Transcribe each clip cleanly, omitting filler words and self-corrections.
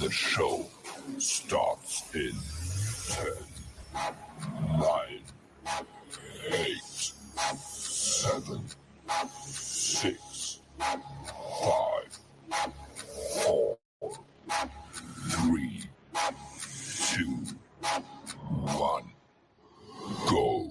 The show starts in 10, 9, 8, 7, 6, 5, 4, 3, 2, 1, go.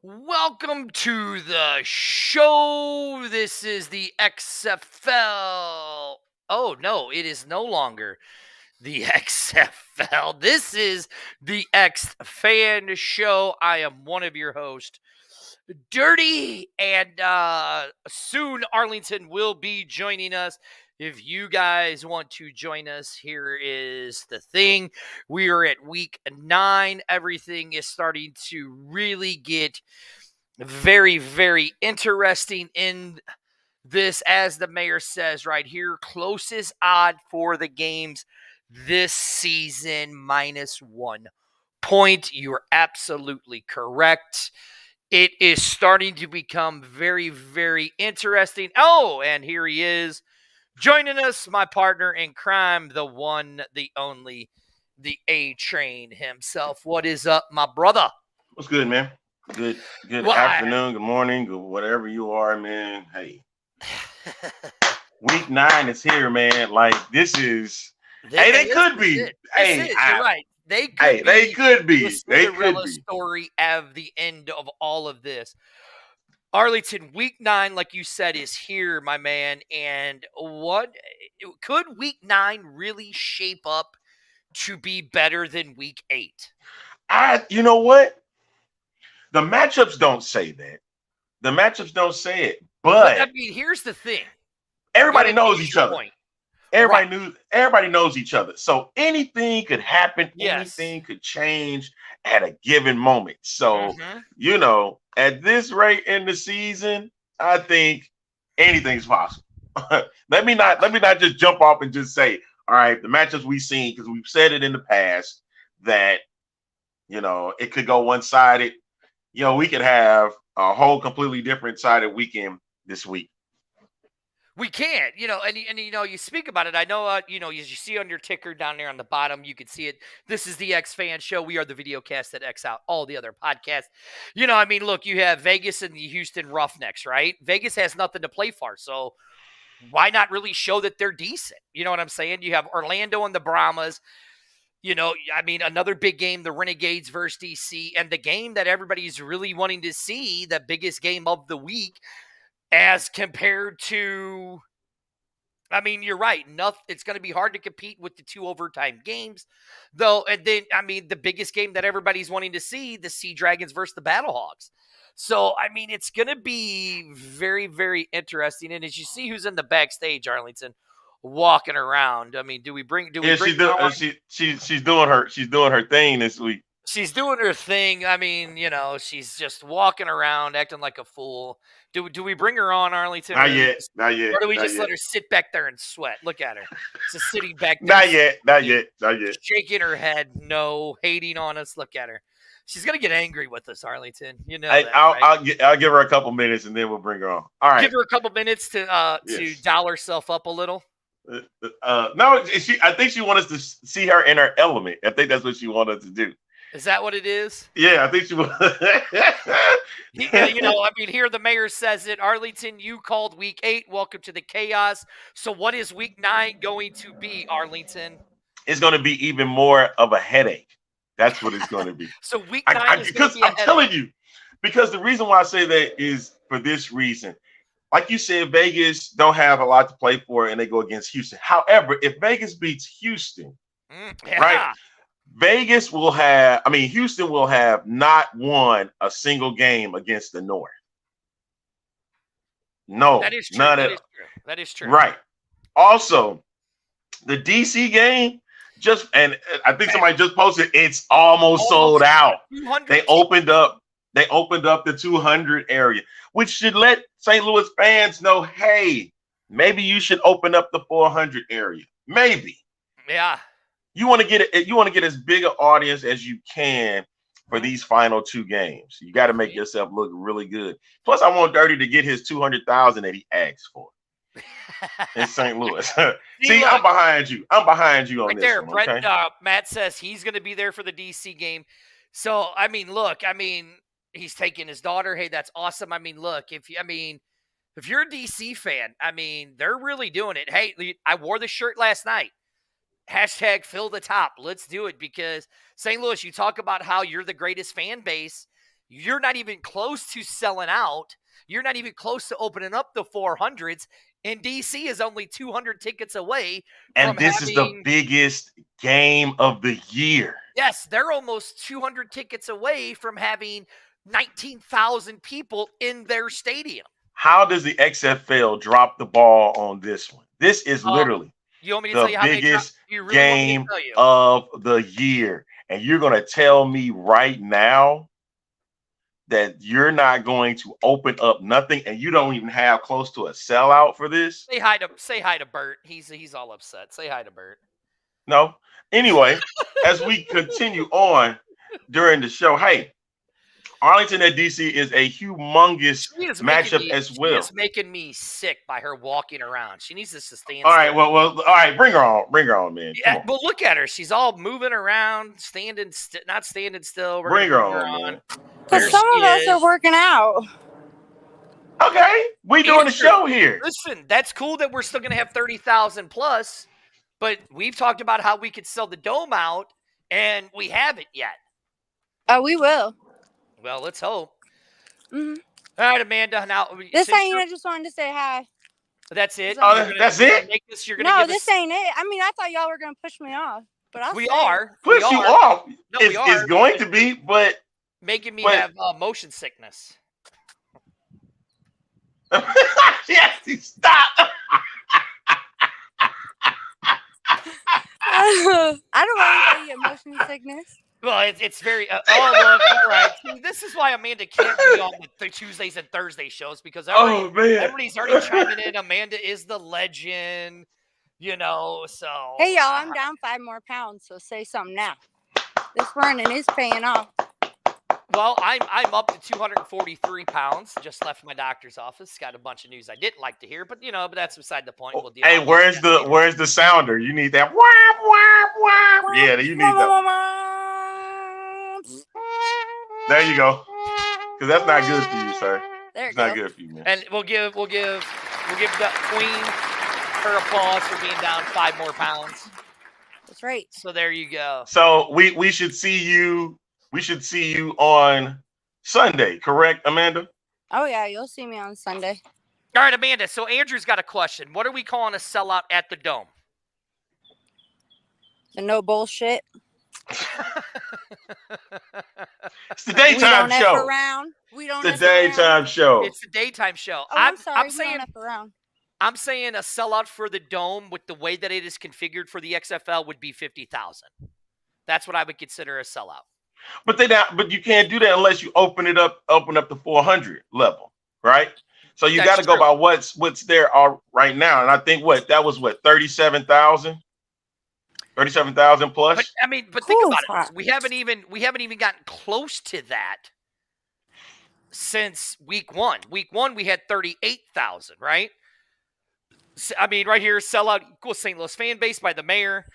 Welcome to the show. This is the XFL. Oh, no, it is no longer the XFL. This is the X Fan Show. I am one of your hosts, Dirty, and soon Arlington will be joining us. If you guys want to join us, here is the thing. We are at week 9. Everything is starting to really get very, very interesting in this, as the mayor says right here, closest odd for the games this season, -1 point. You are absolutely correct. It is starting to become very, very interesting. Oh, and here he is joining us, my partner in crime, the one, the only, the A-Train himself. What is up, my brother? What's good, man? Good afternoon, good morning, good whatever you are, man. Hey, week 9 is here, man. Like this is. They could be. You're right. They could be. The Cinderella story at the end of all of this. Arlington, week 9, like you said, is here, my man. And what could week 9 really shape up to be better than week 8? You know what? The matchups don't say that. The matchups don't say it. But I mean, here's the thing. Everybody knows each other. Point. Everybody knows each other. So anything could happen. Yes. Anything could change at a given moment. So, you know, at this rate in the season, I think anything's possible. Let me not just jump off and just say, all right, the matchups we've seen, because we've said it in the past that, you know, it could go one-sided. You know, we could have a whole completely different sided weekend this week. We can, you know, and you know, you speak about it. I know, you know, as you see on your ticker down there on the bottom, you can see it. This is the X Fan Show. We are the video cast that X out all the other podcasts. You know, I mean, look, you have Vegas and the Houston Roughnecks, right? Vegas has nothing to play for, so why not really show that they're decent? You know what I'm saying? You have Orlando and the Brahmas. You know, I mean, another big game, the Renegades versus DC, and the game that everybody's really wanting to see, the biggest game of the week, as compared to, I mean, you're right. It's going to be hard to compete with the 2 overtime games, though. And then, I mean, the biggest game that everybody's wanting to see, the Sea Dragons versus the Battlehawks. So, I mean, it's going to be very, very interesting. And as you see who's in the backstage, Arlington, walking around. I mean, she's doing her thing this week. She's doing her thing. I mean, you know, she's just walking around acting like a fool. Do we bring her on, Arlington? Not yet. Or do we just let her sit back there and sweat? Look at her. Just sitting back there. Not yet. Shaking her head. No. Hating on us. Look at her. She's going to get angry with us, Arlington. You know that, I'll give her a couple minutes, and then we'll bring her on. All right. Give her a couple minutes to doll herself up a little. No, I think she wants us to see her in her element. I think that's what she wanted to do. Is that what it is? Yeah, I think she was. Here the mayor says it. Arlington, you called week 8. Welcome to the chaos. So what is week 9 going to be, Arlington? It's going to be even more of a headache. That's what it's going to be. So week 9 is going to be a headache. I'm telling you, because the reason why I say that is for this reason. Like you said, Vegas don't have a lot to play for, and they go against Houston. However, if Vegas beats Houston, right? Houston will have not won a single game against the North. No, that is true. That is true. Right. Also, the DC game and I think somebody just posted it's almost sold out. They opened up the 200 area, which should let St. Louis fans know, hey, maybe you should open up the 400 area. Maybe. Yeah. You want to get as big an audience as you can for these final 2 games. You got to make yourself look really good. Plus, I want Dirty to get his 200,000 that he asked for in St. Louis. See, I'm behind you. I'm behind you on right this there. one, Brett, okay? Matt says he's going to be there for the DC game. So, he's taking his daughter. Hey, that's awesome. Look, if you're a DC fan, they're really doing it. Hey, I wore the shirt last night. Hashtag fill the top. Let's do it, because St. Louis, you talk about how you're the greatest fan base. You're not even close to selling out. You're not even close to opening up the 400s. And DC is only 200 tickets away. And this is the biggest game of the year. Yes, they're almost 200 tickets away from having 19,000 people in their stadium. How does the XFL drop the ball on this one? This is literally you want me to tell you how biggest game of the year. And you're going to tell me right now that you're not going to open up nothing, and you don't even have close to a sellout for this? Say hi to Bert. He's all upset. Say hi to Bert. No. Anyway, as we continue on during the show, hey, Arlington at DC is a humongous matchup as well. She is making me sick by her walking around. She needs to stand. All right, well, all right, bring her on, man. Yeah, well, look at her. She's all moving around, not standing still. Bring her on, man. Because some of us are working out. Okay, we doing a show here. Listen, that's cool that we're still going to have 30,000 plus, but we've talked about how we could sell the dome out, and we haven't yet. Oh, we will. Well, let's hope. Mm-hmm. All right, Amanda. Now this ain't. I just wanted to say hi. That's it. That's it. This ain't it. I thought y'all were gonna push me off, but we are push you off. No, it's going to be, but making me have motion sickness. Yes, stop. I don't want to get motion sickness. Well, it's very. Look, all right. See, this is why Amanda can't be on the Tuesdays and Thursday shows, because everybody's already chiming in. Amanda is the legend, So hey, y'all, I'm down 5 more pounds. So say something now. This running is paying off. Well, I'm up to 243 pounds. Just left my doctor's office. Got a bunch of news I didn't like to hear, but but that's beside the point. We'll deal. Hey, where's the sounder? You need that. Wah, wah, wah. Yeah, you need that. There you go. Because that's not good for you, sir. It's not good for you, man. And we'll give the queen her applause for being down 5 more pounds. That's right. So there you go. So we should see you. We should see you on Sunday, correct, Amanda? Oh yeah, you'll see me on Sunday. All right, Amanda. So Andrew's got a question. What are we calling a sellout at the Dome? The no bullshit. It's the daytime show. We don't. It's the daytime show. It's the daytime show. Oh, I'm sorry. I'm saying I'm saying a sellout for the Dome with the way that it is configured for the XFL would be 50,000. That's what I would consider a sellout. But you can't do that unless you open up the 400 level, right? So you got to go by what's there right now, and I think that was 37,000. 37,000 plus. But think about it. We haven't even gotten close to that since week 1. Week 1 we had 38,000, right? Right here, sellout equals St. Louis fan base by the mayor.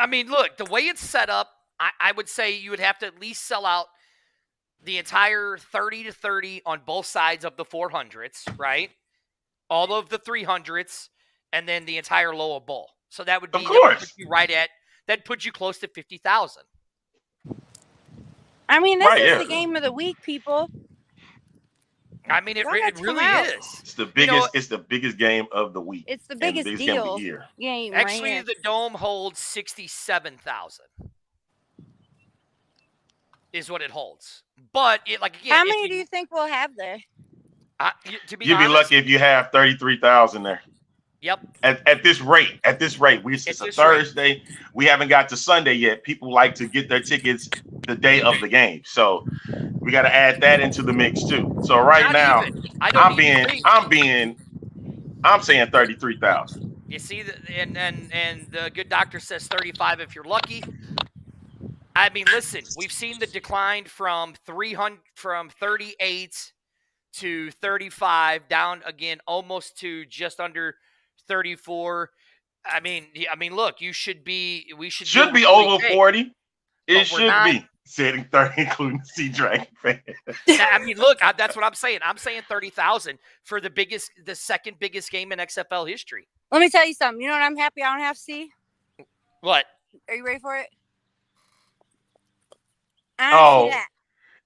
I mean, look, the way it's set up, I would say you would have to at least sell out the entire 30 to 30 on both sides of the 400s, right? All of the 300s, and then the entire lower bowl. So that would be Of course. that would put you that put you close to 50,000. I mean, this Right, is yeah. the game of the week, people. I mean, it Y'all got to really come out. is. It's the biggest. It's the biggest game of the week. It's the and biggest game of deal the year. game Actually, right here. the Dome holds 67,000 is what it holds. But it, like again, How many do you think we'll have there? To be You'd be honest, lucky if you have 33,000 there. Yep. At this rate, it's a Thursday. We haven't got to Sunday yet. People like to get their tickets the day of the game, so we got to add that into the mix too. So right Not now, even. I don't even think- I'm saying 33,000. You see, and the good doctor says 35 if you're lucky. I mean, listen, we've seen the decline from 38 to 35 down again, almost to just under 34. I mean, look, we should be Over 40. But we're It should not. be. Setting 30, including the Sea Dragon fan. I mean, look, that's what I'm saying. I'm saying 30,000 for the second biggest game in XFL history. Let me tell you something. You know what I'm happy I don't have to see? What? Are you ready for it? I don't see that.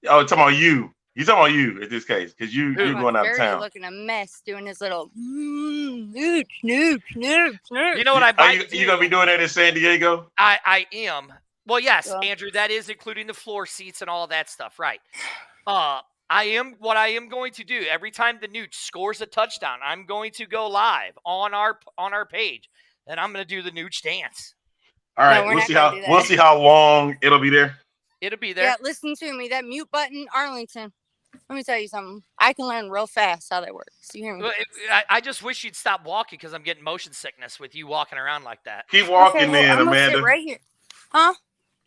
Oh, talking about you. He's talking about you in this case, because you're Who? going out of Dirty town. looking a mess doing his little nooch, nooch, nooch, nooch. You know what I Are might you gonna be doing that in San Diego? I am. Well, yes, Well. Andrew, that is including the floor seats and all that stuff, right? What I am going to do every time the Nooch scores a touchdown, I'm going to go live on our page, and I'm going to do the Nooch dance. All right, we're not we'll gonna do that. see how long it'll be there. It'll be there. Yeah, listen to me. That mute button, Arlington. Let me tell you something. I can learn real fast how that works. You hear me? Well, I just wish you'd stop walking because I'm getting motion sickness with you walking around like that. Keep walking, well, then, I'm gonna sit Amanda. right here. Huh?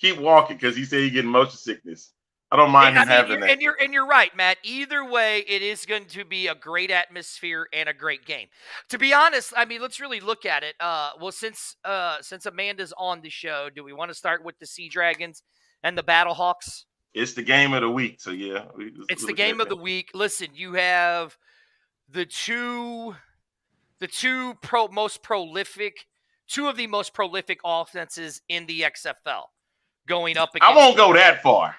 Keep walking, because he said he's getting motion sickness. I don't mind him having that. And you're right, Matt. Either way, it is going to be a great atmosphere and a great game. To be honest, I mean, let's really look at it. Well, since Amanda's on the show, do we want to start with the Sea Dragons and the Battlehawks? It's the game of the week, so yeah. It's the game of the week. Listen, you have two of the most prolific offenses in the XFL going up against. I won't go that far.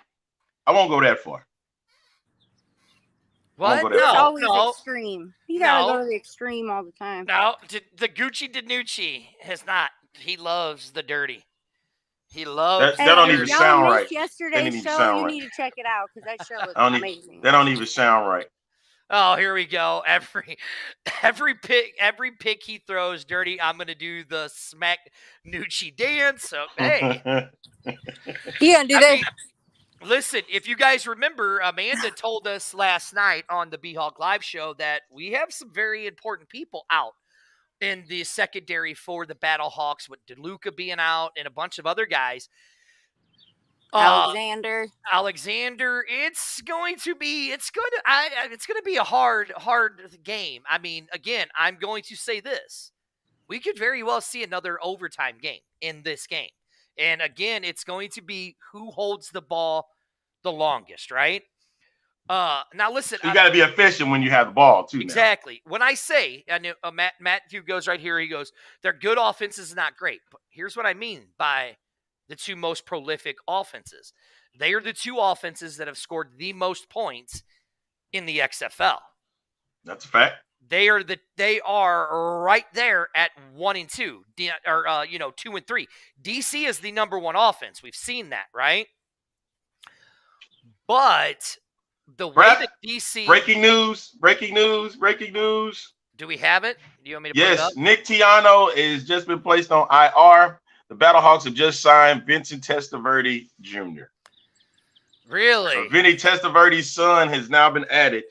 What? go It's there. always No. extreme. You gotta No. go to the extreme all the time. No, the Gucci Danucci has not. He loves the dirty. He loves. That don't if even y'all sound missed right. Yesterday's even show, sound you right. need to check it out because that show was I don't need- amazing. That don't even sound right. Oh, here we go. Every pick he throws, dirty. I'm gonna do the smack Nucci dance. So hey, You gonna do I that? mean, listen, if you guys remember, Amanda told us last night on the B-Hawk Live show that we have some very important people out in the secondary for the Battlehawks, with DeLuca being out and a bunch of other guys. Alexander. It's going to be a hard game. I mean, again, I'm going to say this. We could very well see another overtime game in this game. And again, it's going to be who holds the ball the longest, right? Now listen, You got to be efficient when you have the ball too. exactly. When I say, I know Matthew goes right here. He goes, "Their good offense is not great." But here's what I mean by the two most prolific offenses. They are the two offenses that have scored the most points in the XFL. That's a fact. They are right there at 1 and 2, 2 and 3. DC is the number one offense. We've seen that, right? But the way Brett, that DC Breaking news. Do we have it? Do you want me to put it Yes, up? Nick Tiano has just been placed on IR. The Battlehawks have just signed Vincent Testaverde Jr. Really? So Vinny Testaverde's son has now been added.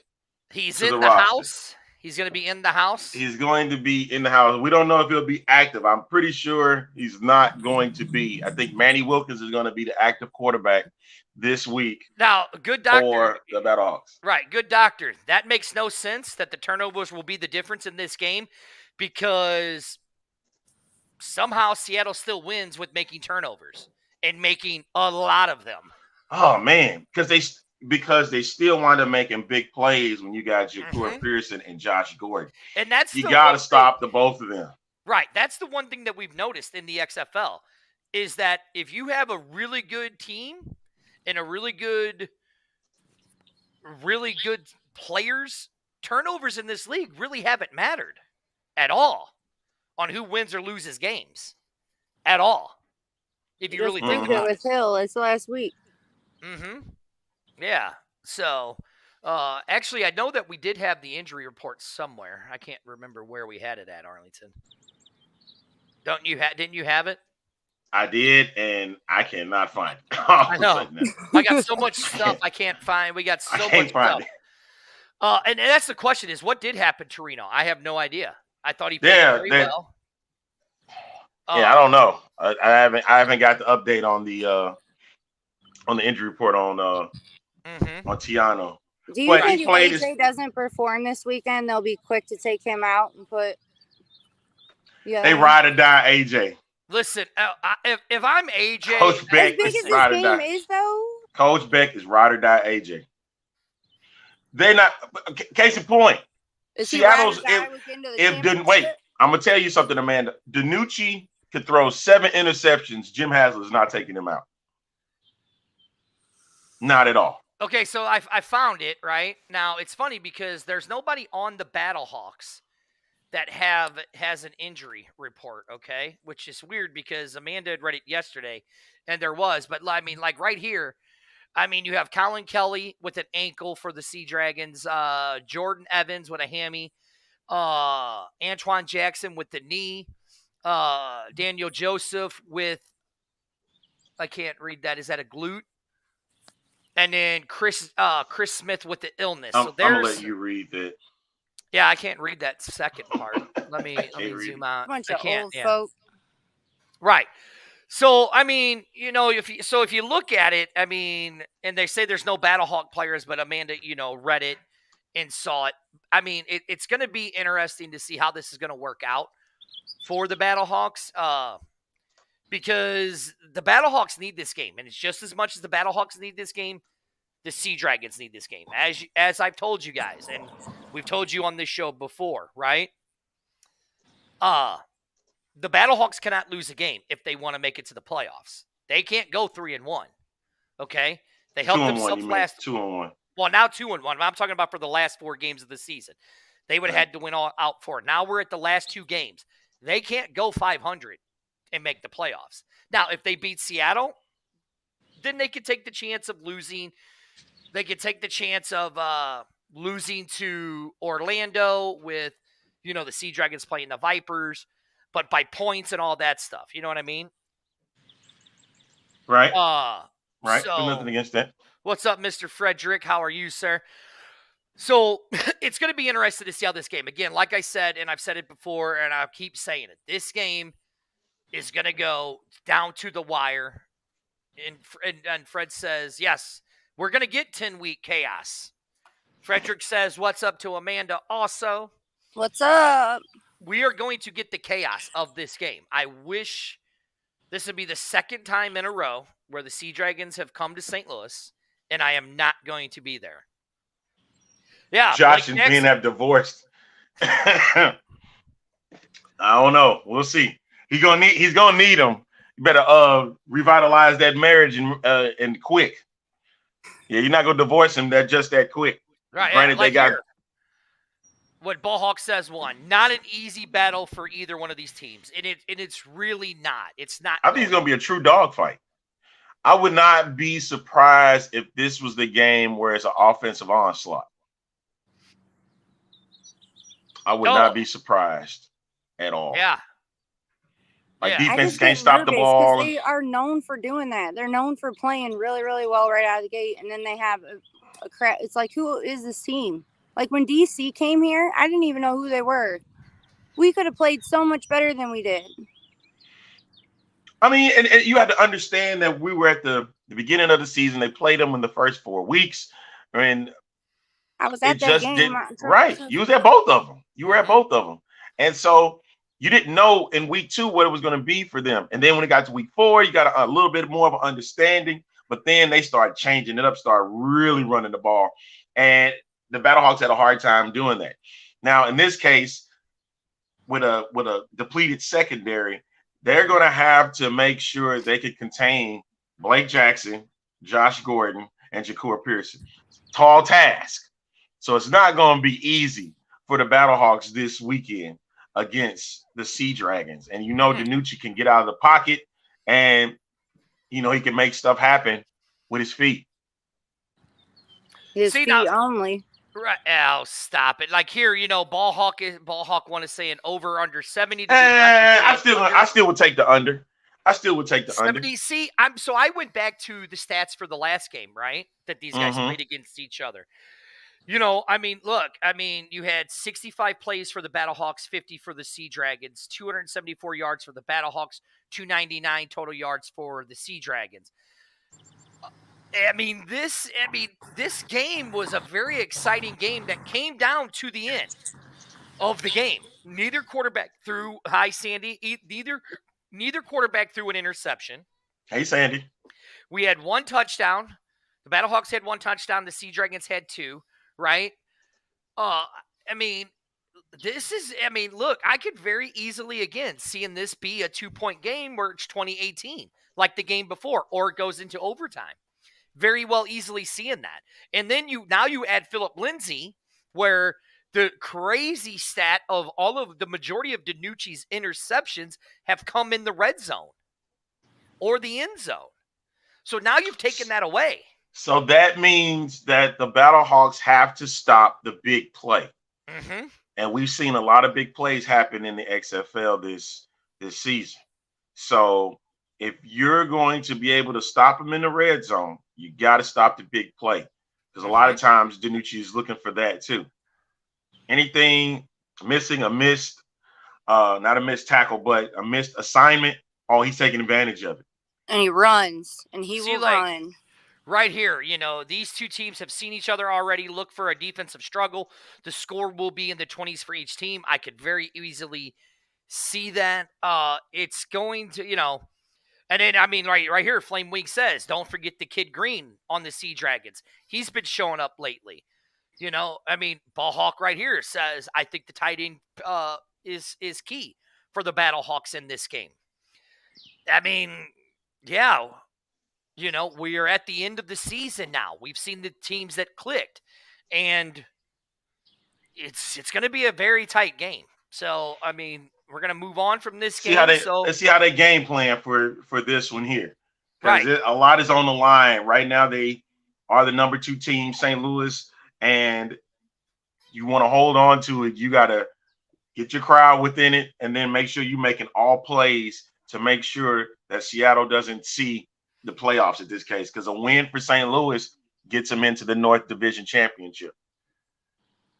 He's to in the the roster. house. He's going to be in the house. He's going to be in the house. We don't know if he'll be active. I'm pretty sure he's not going to be. I think Manny Wilkins is going to be the active quarterback this week Now, good doctor. for the Battlehawks. Right, good doctor. That makes no sense that the turnovers will be the difference in this game, because somehow Seattle still wins with making turnovers and making a lot of them. Oh man, because they still wind up making big plays when you got Ja'Cory Pearson and Josh Gordon. And that's you got to stop the both of them. Right. That's the one thing that we've noticed in the XFL is that if you have a really good team and a really good players, turnovers in this league really haven't mattered at all on who wins or loses games at all. If you really think about it. With Hill, it's last week. Yeah. So, actually, I know that we did have the injury report somewhere. I can't remember where we had it at, Arlington. Didn't you have it? I did, and I cannot find it. I know. I got so much stuff I can't find. We got so much stuff. And that's the question: is what did happen to Reno? I have no idea. I thought he played very well. Yeah, I don't know. I haven't got the update on the injury report on Tiano. Do you think if AJ doesn't perform this weekend, they'll be quick to take him out and put? Yeah, they ride or die AJ. Listen, if I'm AJ, Coach Beck is ride or die. Is though. Coach Beck is ride or die AJ. They're not. Case in point, Seattle's. Wait, I'm gonna tell you something, Amanda. DiNucci could throw 7 interceptions. Jim Hasler's not taking him out. Not at all. Okay, so I found it right now. It's funny because there's nobody on the Battlehawks that has an injury report, okay? Which is weird because Amanda had read it yesterday, and there was. But, I mean, like right here, I mean, you have Colin Kelly with an ankle for the Sea Dragons, Jordan Evans with a hammy, Antoine Jackson with the knee, Daniel Joseph with, I can't read that. Is that a glute? And then Chris Smith with the illness. So I'm going to let you read that. Yeah, I can't read that second part. Let me zoom out. Bunch of old folk. Right. So, I mean, you know, if you look at it, I mean, and they say there's no Battlehawk players, but Amanda, you know, read it and saw it. I mean, it's going to be interesting to see how this is going to work out for the Battlehawks because the Battlehawks need this game. And it's just as much as the Battlehawks need this game, the Sea Dragons need this game. As I've told you guys, and we've told you on this show before, right? The Battlehawks cannot lose a game if they want to make it to the playoffs. They can't go 3-1. Okay? They helped themselves last 2-1. Well, now 2-1. I'm talking about for the last 4 games of the season. They would have had to win all out for it. Now we're at the last 2 games. They can't go 500 and make the playoffs. Now, if they beat Seattle, then they could take the chance of losing. They could take the chance of losing to Orlando with, you know, the Sea Dragons playing the Vipers, but by points and all that stuff. You know what I mean? Right. Right. So, nothing against that. What's up, Mr. Frederick? How are you, sir? So it's going to be interesting to see how this game, again, like I said, and I've said it before, and I'll keep saying it, this game is going to go down to the wire. And Fred says, yes, we're going to get 10-week chaos. Frederick says, what's up to Amanda also? What's up? We are going to get the chaos of this game. I wish this would be the second time in a row where the Sea Dragons have come to St. Louis, and I am not going to be there. Yeah, Josh and Ben have divorced. I don't know. We'll see. He's gonna need them. You better revitalize that marriage and quick. Yeah, you're not gonna divorce him that quick. Right. Granted, like they got here, what Ballhawk says won. Not an easy battle for either one of these teams. And it's really not. It's not. I think it's gonna be a true dogfight. I would not be surprised if this was the game where it's an offensive onslaught. I would not be surprised at all. Yeah. Like defense can't stop the ball. They are known for doing that. They're known for playing really, really well right out of the gate, and then they have a crap. It's like, who is this team? Like when DC came here, I didn't even know who they were. We could have played so much better than we did. I mean, and you have to understand that we were at the beginning of the season. They played them in the first 4 weeks. I mean, I was at that game. Right. You was at both of them. You were at both of them. And so you didn't know in week 2 what it was going to be for them. And then when it got to week 4, you got a little bit more of an understanding. But then they started changing it up, started really running the ball. And the Battlehawks had a hard time doing that. Now, in this case, with a depleted secondary, they're going to have to make sure they can contain Blake Jackson, Josh Gordon, and Jahcour Pearson. Tall task. So it's not going to be easy for the Battlehawks this weekend against the Sea Dragons. And DiNucci can get out of the pocket, and he can make stuff happen with his feet. His feet only. Right. Oh, stop it. Like here, Ball Hawk want to say an over under 70. I still would take the under. I still would take the 70. under. See, I went back to the stats for the last game, right? That these guys played against each other. Look, you had 65 plays for the Battlehawks, 50 for the Sea Dragons, 274 yards for the Battlehawks, 299 total yards for the Sea Dragons. This game was a very exciting game that came down to the end of the game. Neither quarterback threw neither quarterback threw an interception. Hey, Sandy. We had one touchdown. The Battlehawks had one touchdown. The Sea Dragons had 2, right? Look, I could very easily, again, seeing this be a 2-point game where it's 2018, like the game before, or it goes into overtime. Very well easily seeing that. And then you add Philip Lindsay, where the crazy stat of all of the majority of DiNucci's interceptions have come in the red zone or the end zone. So now you've taken that away. So that means that the Battlehawks have to stop the big play. Mm-hmm. And we've seen a lot of big plays happen in the XFL this season. So if you're going to be able to stop them in the red zone, you got to stop the big play. Because a lot of times DiNucci is looking for that too. Anything missing, not a missed tackle, but a missed assignment, he's taking advantage of it. And he runs, and he will run. Right here, these two teams have seen each other already. Look for a defensive struggle. The score will be in the 20s for each team. I could very easily see that. It's going to, and then, right here, Flame Week says, don't forget the Kid Green on the Sea Dragons. He's been showing up lately. Ball Hawk right here says, I think the tight end is key for the Battlehawks in this game. Yeah. We are at the end of the season now. We've seen the teams that clicked, and it's going to be a very tight game. So, we're going to move on from this game. Let's see how they game plan for this one here. Right. A lot is on the line. Right now, they are the number 2 team, St. Louis, and you want to hold on to it. You got to get your crowd within it, and then make sure you're making all plays to make sure that Seattle doesn't see the playoffs at this case, because a win for St. Louis gets them into the North Division Championship.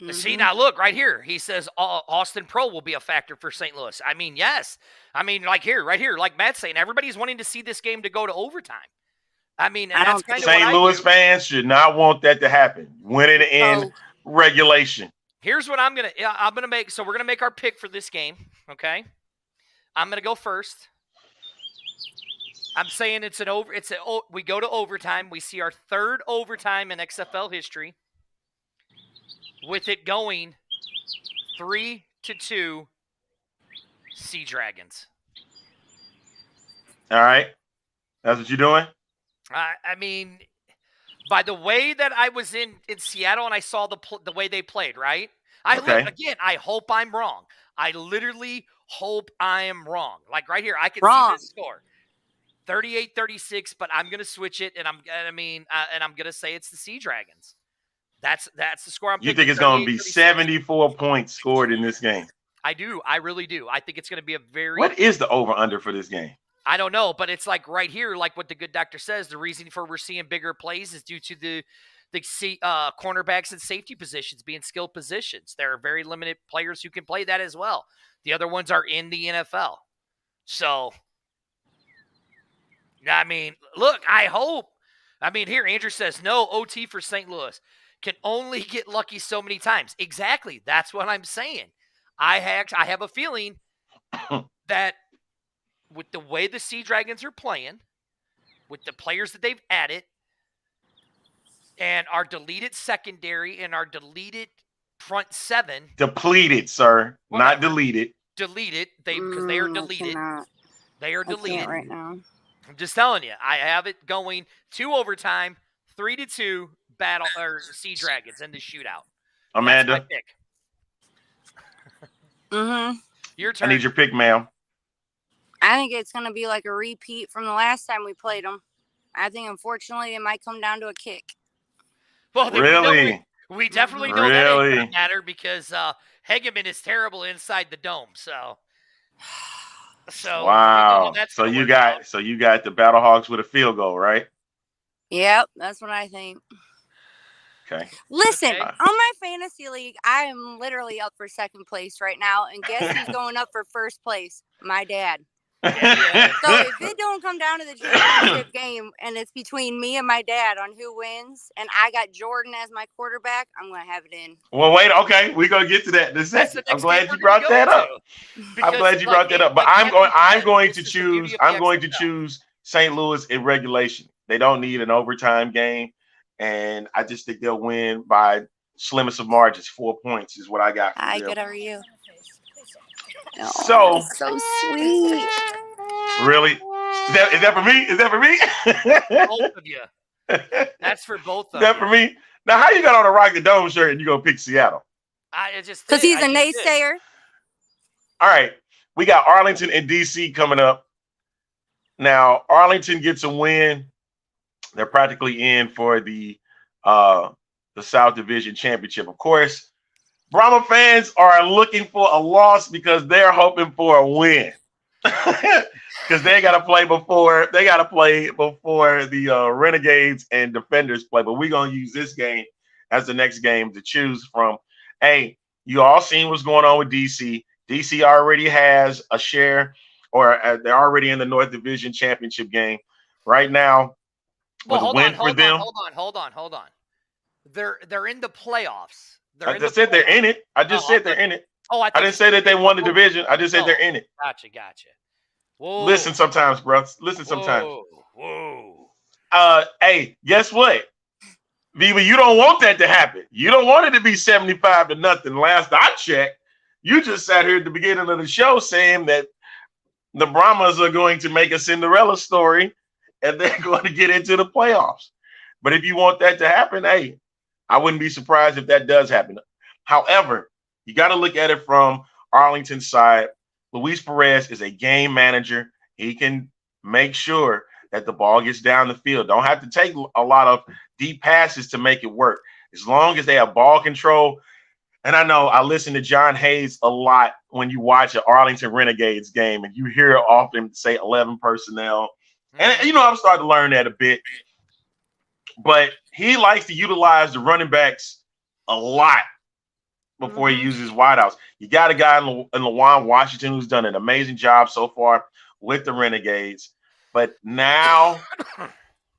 Mm-hmm. See, now look right here. He says Austin Pro will be a factor for St. Louis. Yes. Right here, like Matt's saying, everybody's wanting to see this game to go to overtime. And that's kind of St. Louis fans should not want that to happen. Win it in regulation. Here's what I'm gonna make. So we're gonna make our pick for this game. Okay, I'm gonna go first. I'm saying we go to overtime. We see our 3rd overtime in XFL history, with it going 3-2 Sea Dragons. All right. That's what you're doing? By the way that I was in Seattle and I saw the way they played, right? I hope I'm wrong. I literally hope I am wrong. Like right here, I can see this score. 38-36, but I'm going to switch it, and I'm going to say it's the Sea Dragons. That's the score I'm picking. You think it's going to be 74 points scored in this game? I do. I really do. I think it's going to be a very... What is the over-under for this game? I don't know, but it's like right here, like what the good doctor says, the reason for we're seeing bigger plays is due to the cornerbacks and safety positions being skilled positions. There are very limited players who can play that as well. The other ones are in the NFL. So... look, I hope. Here, Andrew says, no, OT for St. Louis. Can only get lucky so many times. Exactly. That's what I'm saying. I have a feeling that with the way the Sea Dragons are playing, with the players that they've added, and our deleted secondary and our deleted front seven. Depleted, sir. Whatever. Not deleted. Deleted. Because they are deleted. They are deleted right now. I'm just telling you. I have it going 2 overtime, 3-2 battle or Sea Dragons in the shootout. Amanda. That's my pick. Your turn. I need your pick, ma'am. I think it's going to be like a repeat from the last time we played them. I think, unfortunately, it might come down to a kick. Well, really? We definitely know that ain't going to matter because Hegeman is terrible inside the dome. So wow. So you got the Battlehawks with a field goal, right? Yep, that's what I think. Okay. Listen, on my fantasy league, I am literally up for second place right now, and guess who's going up for first place? My dad. So if it don't come down to the championship game and it's between me and my dad on who wins, and I got Jordan as my quarterback, I'm going to have it in. Well, wait. Okay, we're going to get to that in a second. I'm glad you brought that up. I'm glad you brought that up. But I'm going to choose St. Louis in regulation. They don't need an overtime game, and I just think they'll win by slimmest of margins. 4 points is what I got. Hi, good. How are you? Oh, so sweet. Really? Is that for me? Is that for me? Both of you. That's for both of you. That for me? Now, how you got on a Rock the Dome shirt and you gonna pick Seattle? Because he's a naysayer. All right. We got Arlington and DC coming up. Now, Arlington gets a win. They're practically in for the South Division Championship. Of course, Brahma fans are looking for a loss because they're hoping for a win. Because they got to play before the Renegades and Defenders play. But we're gonna use this game as the next game to choose from. Hey, you all seen what's going on with DC. DC already has a share, or they're already in the North Division Championship game right now. Well, hold on. They're in the playoffs. I just said they're in it. I didn't say that they won the division. I just said they're in it. Gotcha. Whoa. Listen sometimes, bro. Listen sometimes. Whoa. Hey, guess what? Viva, you don't want that to happen. You don't want it to be 75-0. Last I checked, you just sat here at the beginning of the show saying that the Brahmas are going to make a Cinderella story and they're going to get into the playoffs. But if you want that to happen, hey, I wouldn't be surprised if that does happen. However, you got to look at it from Arlington's side. Luis Perez is a game manager. He can make sure that the ball gets down the field. Don't have to take a lot of deep passes to make it work. As long as they have ball control. And I know I listen to John Hayes a lot when you watch an Arlington Renegades game, and you hear often say 11 personnel. And, I'm starting to learn that a bit. But he likes to utilize the running backs a lot before he uses wideouts. You got a guy in Lawan Washington who's done an amazing job so far with the Renegades. But now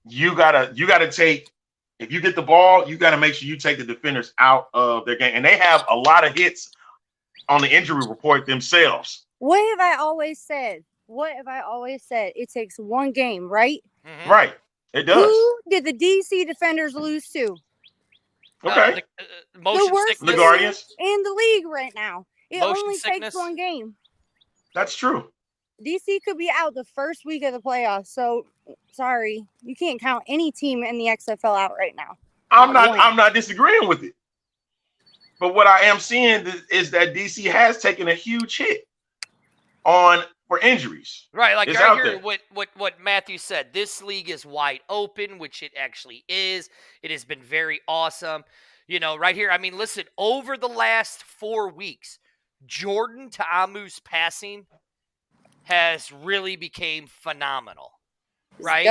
you gotta take, if you get the ball, you gotta make sure you take the defenders out of their game. And they have a lot of hits on the injury report themselves. What have I always said? It takes one game, right? Mm-hmm. Right. It does. Who did the DC Defenders lose to? Okay. The worst the Guardians in the league right now. It only sickness. takes one game. That's true. DC could be out the first week of the playoffs. So sorry, you can't count any team in the XFL out right now. I'm not disagreeing with it. But what I am seeing is that DC has taken a huge hit for injuries. Right, like it's right here, what Matthew said. This league is wide open, which it actually is. It has been very awesome. Right here, I mean, listen, over the last 4 weeks, Jordan Ta'amu's passing has really became phenomenal. Right?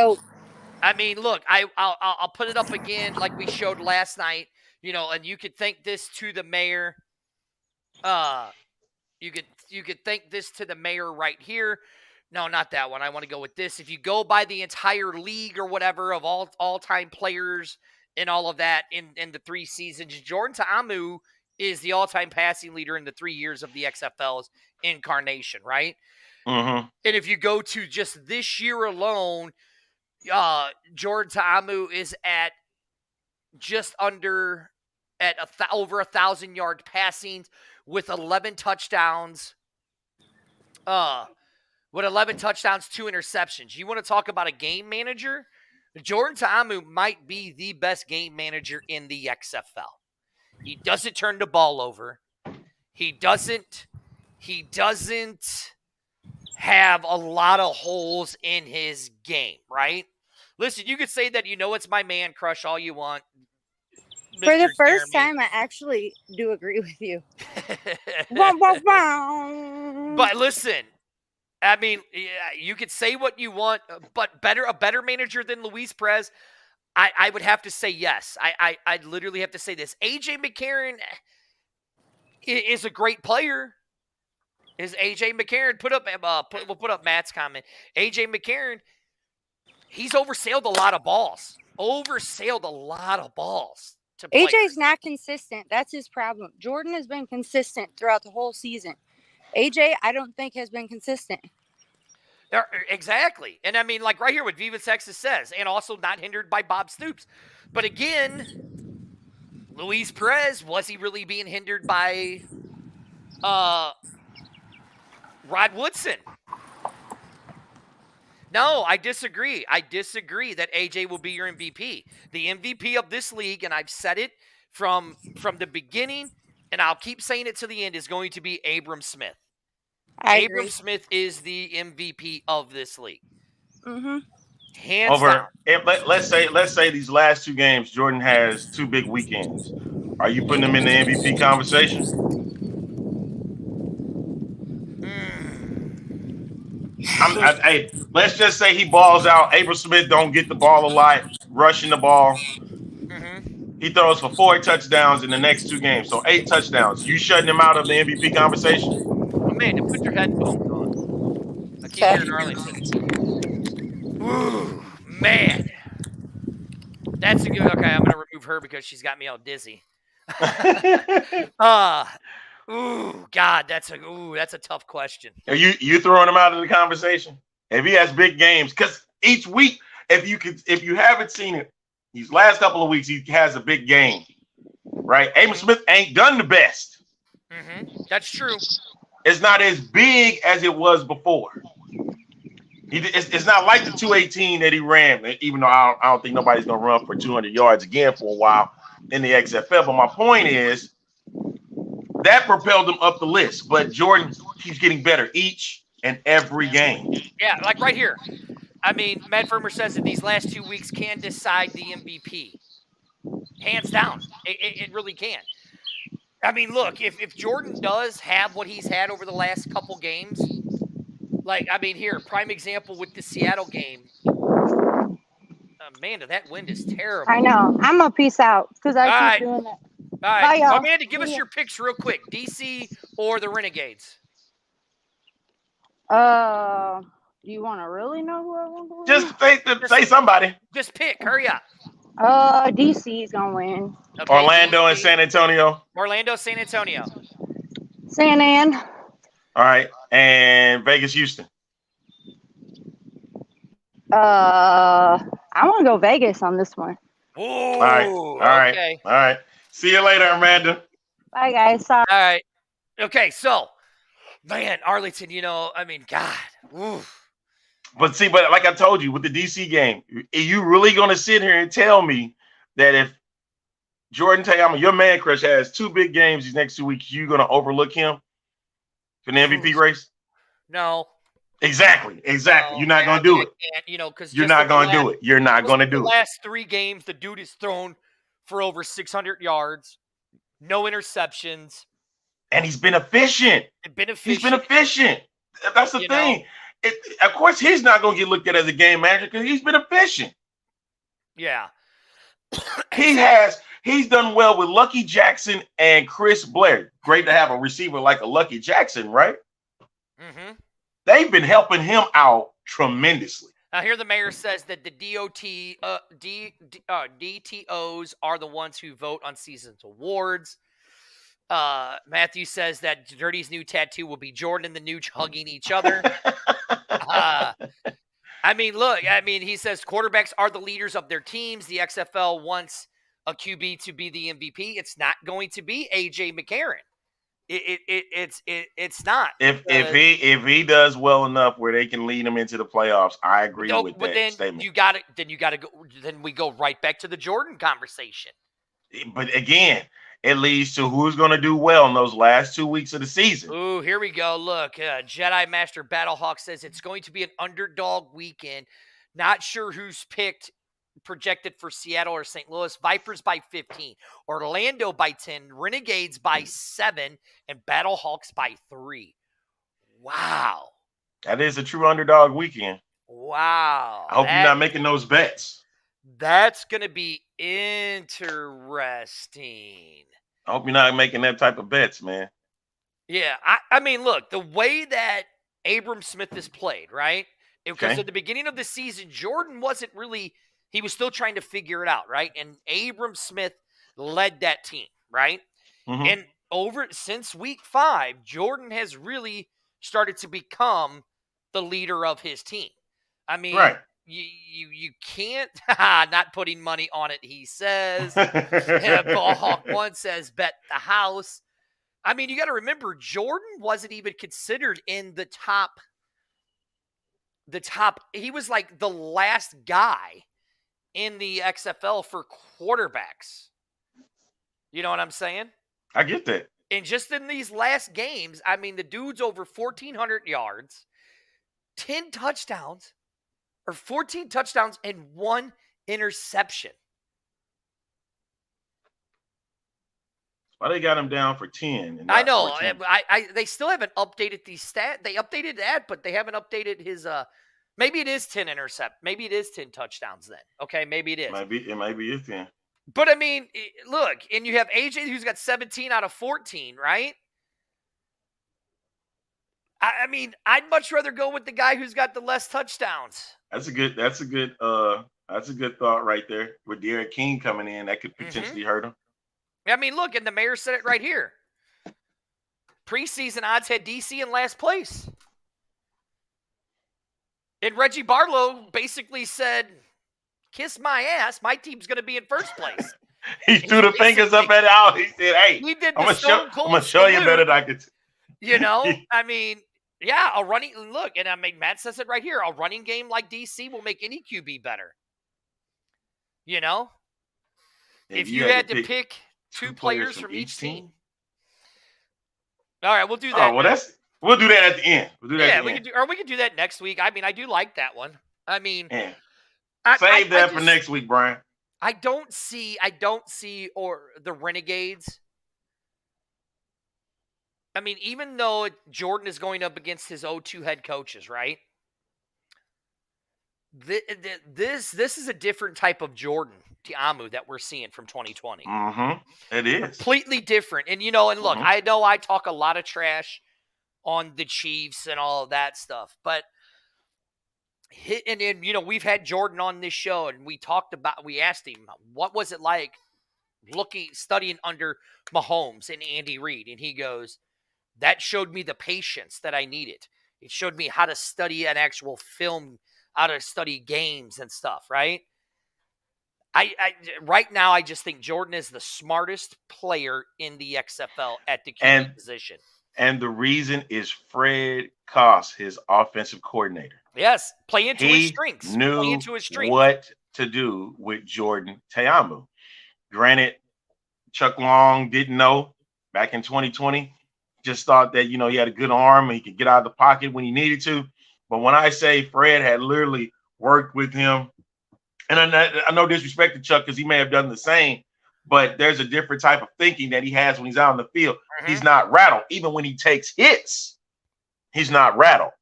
I mean, look, I'll put it up again like we showed last night, and you could thank this to the mayor. You could thank this to the mayor right here. No, not that one. I want to go with this. If you go by the entire league or whatever of all-time players and all of that in the 3 seasons, Jordan Ta'amu is the all-time passing leader in the 3 years of the XFL's incarnation, right? Mm-hmm. And if you go to just this year alone, Jordan Ta'amu is at just under over 1,000 yard passing with 11 touchdowns. With 11 touchdowns, 2 interceptions. You want to talk about a game manager? Jordan Ta'amu might be the best game manager in the XFL. He doesn't turn the ball over. He doesn't have a lot of holes in his game, right? Listen, you could say that it's my man crush all you want. For the Mr. first Jeremy. time, I actually do agree with you. Wah, wah, wah. But listen, I mean, you could say what you want, but a better manager than Luis Perez, I would have to say yes. I'd literally have to say this. AJ McCarron is a great player. Is AJ McCarron we'll put up Matt's comment. AJ McCarron, he's oversailed a lot of balls. To players. AJ's not consistent. That's his problem. Jordan has been consistent throughout the whole season. AJ, I don't think, has been consistent. Exactly. And I mean, like right here what Viva Texas says, and also not hindered by Bob Stoops. But again, Luis Perez, was he really being hindered by Rod Woodson? No, I disagree. I disagree that AJ will be your MVP. The MVP of this league, and I've said it from the beginning, and I'll keep saying it to the end, is going to be Abram Smith. Abram Smith is the MVP of this league. Mm-hmm. Hands down. Let's say these last 2 games, Jordan has 2 big weekends. Are you putting him in the MVP conversation? Let's just say he balls out. Abram Smith don't get the ball a lot, rushing the ball. Mm-hmm. He throws for 4 touchdowns in the next 2 games, so 8 touchdowns. You shutting him out of the MVP conversation? Amanda, put your headphones on. I keep hearing Arlington. Ooh, man. That's a good. Okay, I'm gonna remove her because she's got me all dizzy. Ooh, God, that's a tough question. Are you throwing him out of the conversation? If he has big games, because each week, if you haven't seen it, these last couple of weeks, he has a big game, right? Abram Smith ain't done the best. Mm-hmm. That's true. It's not as big as it was before. It's not like the 218 that he ran, even though I don't think nobody's going to run for 200 yards again for a while in the XFL. But my point is that propelled him up the list. But Jordan keeps getting better each and every game. Yeah, like right here. I mean, Matt Vermer says that these last 2 weeks can decide the MVP. Hands down. It really can. I mean, look, if Jordan does have what he's had over the last couple games, like, I mean, here, prime example with the Seattle game. Amanda, that wind is terrible. I know. I'm going to peace out because I keep doing that. All right. Bye, y'all. Amanda, give us your picks real quick. DC or the Renegades? Do you want to really know who I want to win? Just say somebody. Just pick. Hurry up. DC is going to win. Okay, Orlando DC. and San Antonio. Orlando, San Antonio. San Ann. All right. And Vegas, Houston. I want to go Vegas on this one. Ooh, All right. All right. okay. All right. See you later, Amanda. Bye, guys. Sorry. All right. Okay, so, man, Arlington, I mean, God. Oof. But like I told you, with the DC game, are you really going to sit here and tell me that if Jordan Ta'amu, your man crush, has 2 big games these next 2 weeks, you're going to overlook him for the MVP race? No. Exactly. No, You're not going to do it. Because You're not going to do it. You're not going to do the it. last 3 games, the dude is thrown for over 600 yards, no interceptions. And he's been efficient. He's been efficient. That's the thing. Of course, he's not going to get looked at as a game manager because he's been efficient. Yeah. He's done well with Lucky Jackson and Chris Blair. Great to have a receiver like a Lucky Jackson, right? Mm-hmm. They've been helping him out tremendously. Now, here the mayor says that the DTOs are the ones who vote on season's awards. Matthew says that Dirty's new tattoo will be Jordan and the Nooch hugging each other. I mean, look, he says quarterbacks are the leaders of their teams. The XFL wants a QB to be the MVP. It's not going to be AJ McCarron. It's not. If he does well enough where they can lead him into the playoffs, I agree with that statement. You got to go. Then we go right back to the Jordan conversation. But again, it leads to who's going to do well in those last 2 weeks of the season. Ooh, here we go. Look, Jedi Master Battlehawk says it's going to be an underdog weekend. Not sure who's projected for Seattle or St. Louis. Vipers by 15, Orlando by 10, Renegades by 7, and Battlehawks by 3. Wow. That is a true underdog weekend. Wow. I hope you're not making those bets. That's going to be interesting. I hope you're not making that type of bets, man. Yeah. I mean, look, the way that Abram Smith has played, right? Because at the beginning of the season, Jordan wasn't really – he was still trying to figure it out, right? And Abram Smith led that team, right? Mm-hmm. And since week 5, Jordan has really started to become the leader of his team. I mean, right. You can't not putting money on it, he says. Ballhawk 1 says bet the house. I mean, you got to remember, Jordan wasn't even considered in the top. He was like the last guy in the XFL for quarterbacks. You know what I'm saying? I get that. And just in these last games, I mean, the dude's over 1,400 yards, 10 touchdowns, or 14 touchdowns and 1 interception. Why they got him down for 10? I know. They still haven't updated these stats. They updated that, but they haven't updated his maybe it is 10 intercept. Maybe it is 10 touchdowns then. Okay, maybe it is. It might be 10. But I mean, look, and you have AJ who's got 17 out of 14, right? I mean, I'd much rather go with the guy who's got the less touchdowns. That's a good thought right there. With Derek King coming in, that could potentially hurt him. I mean, look, and the mayor said it right here. Preseason odds had DC in last place. And Reggie Barlow basically said, kiss my ass, my team's going to be in first place. He threw the fingers up at Al. He said, hey, I'm going to show you better than I could. You know, I mean, yeah, and I mean, Matt says it right here. A running game like DC will make any QB better. You know? If you had to pick 2 players from each team. All right, we'll do that. Oh, well, we'll do that at the end. We can do that next week. I mean, I do like that one. I mean, save that for next week, Brian. I don't see or the Renegades. I mean, even though Jordan is going up against his 0-2 head coaches, right? This is a different type of Jordan Ta'amu that we're seeing from 2020. Mm-hmm. It is completely different. And look, I know I talk a lot of trash on the Chiefs and all of that stuff, but we've had Jordan on this show, and we asked him what was it like studying under Mahomes and Andy Reid, and he goes, that showed me the patience that I needed. It showed me how to study an actual film, how to study games and stuff, right? I right now, I just think Jordan is the smartest player in the XFL at the QB position. And the reason is Fred Koss, his offensive coordinator. Yes, play into his strengths. Knew what to do with Jordan Ta'amu. Granted, Chuck Long didn't know back in 2020. Just thought that, he had a good arm and he could get out of the pocket when he needed to. But when I say Fred had literally worked with him, and I no disrespect to Chuck because he may have done the same, but there's a different type of thinking that he has when he's out on the field. Mm-hmm. He's not rattled. Even when he takes hits, he's not rattled.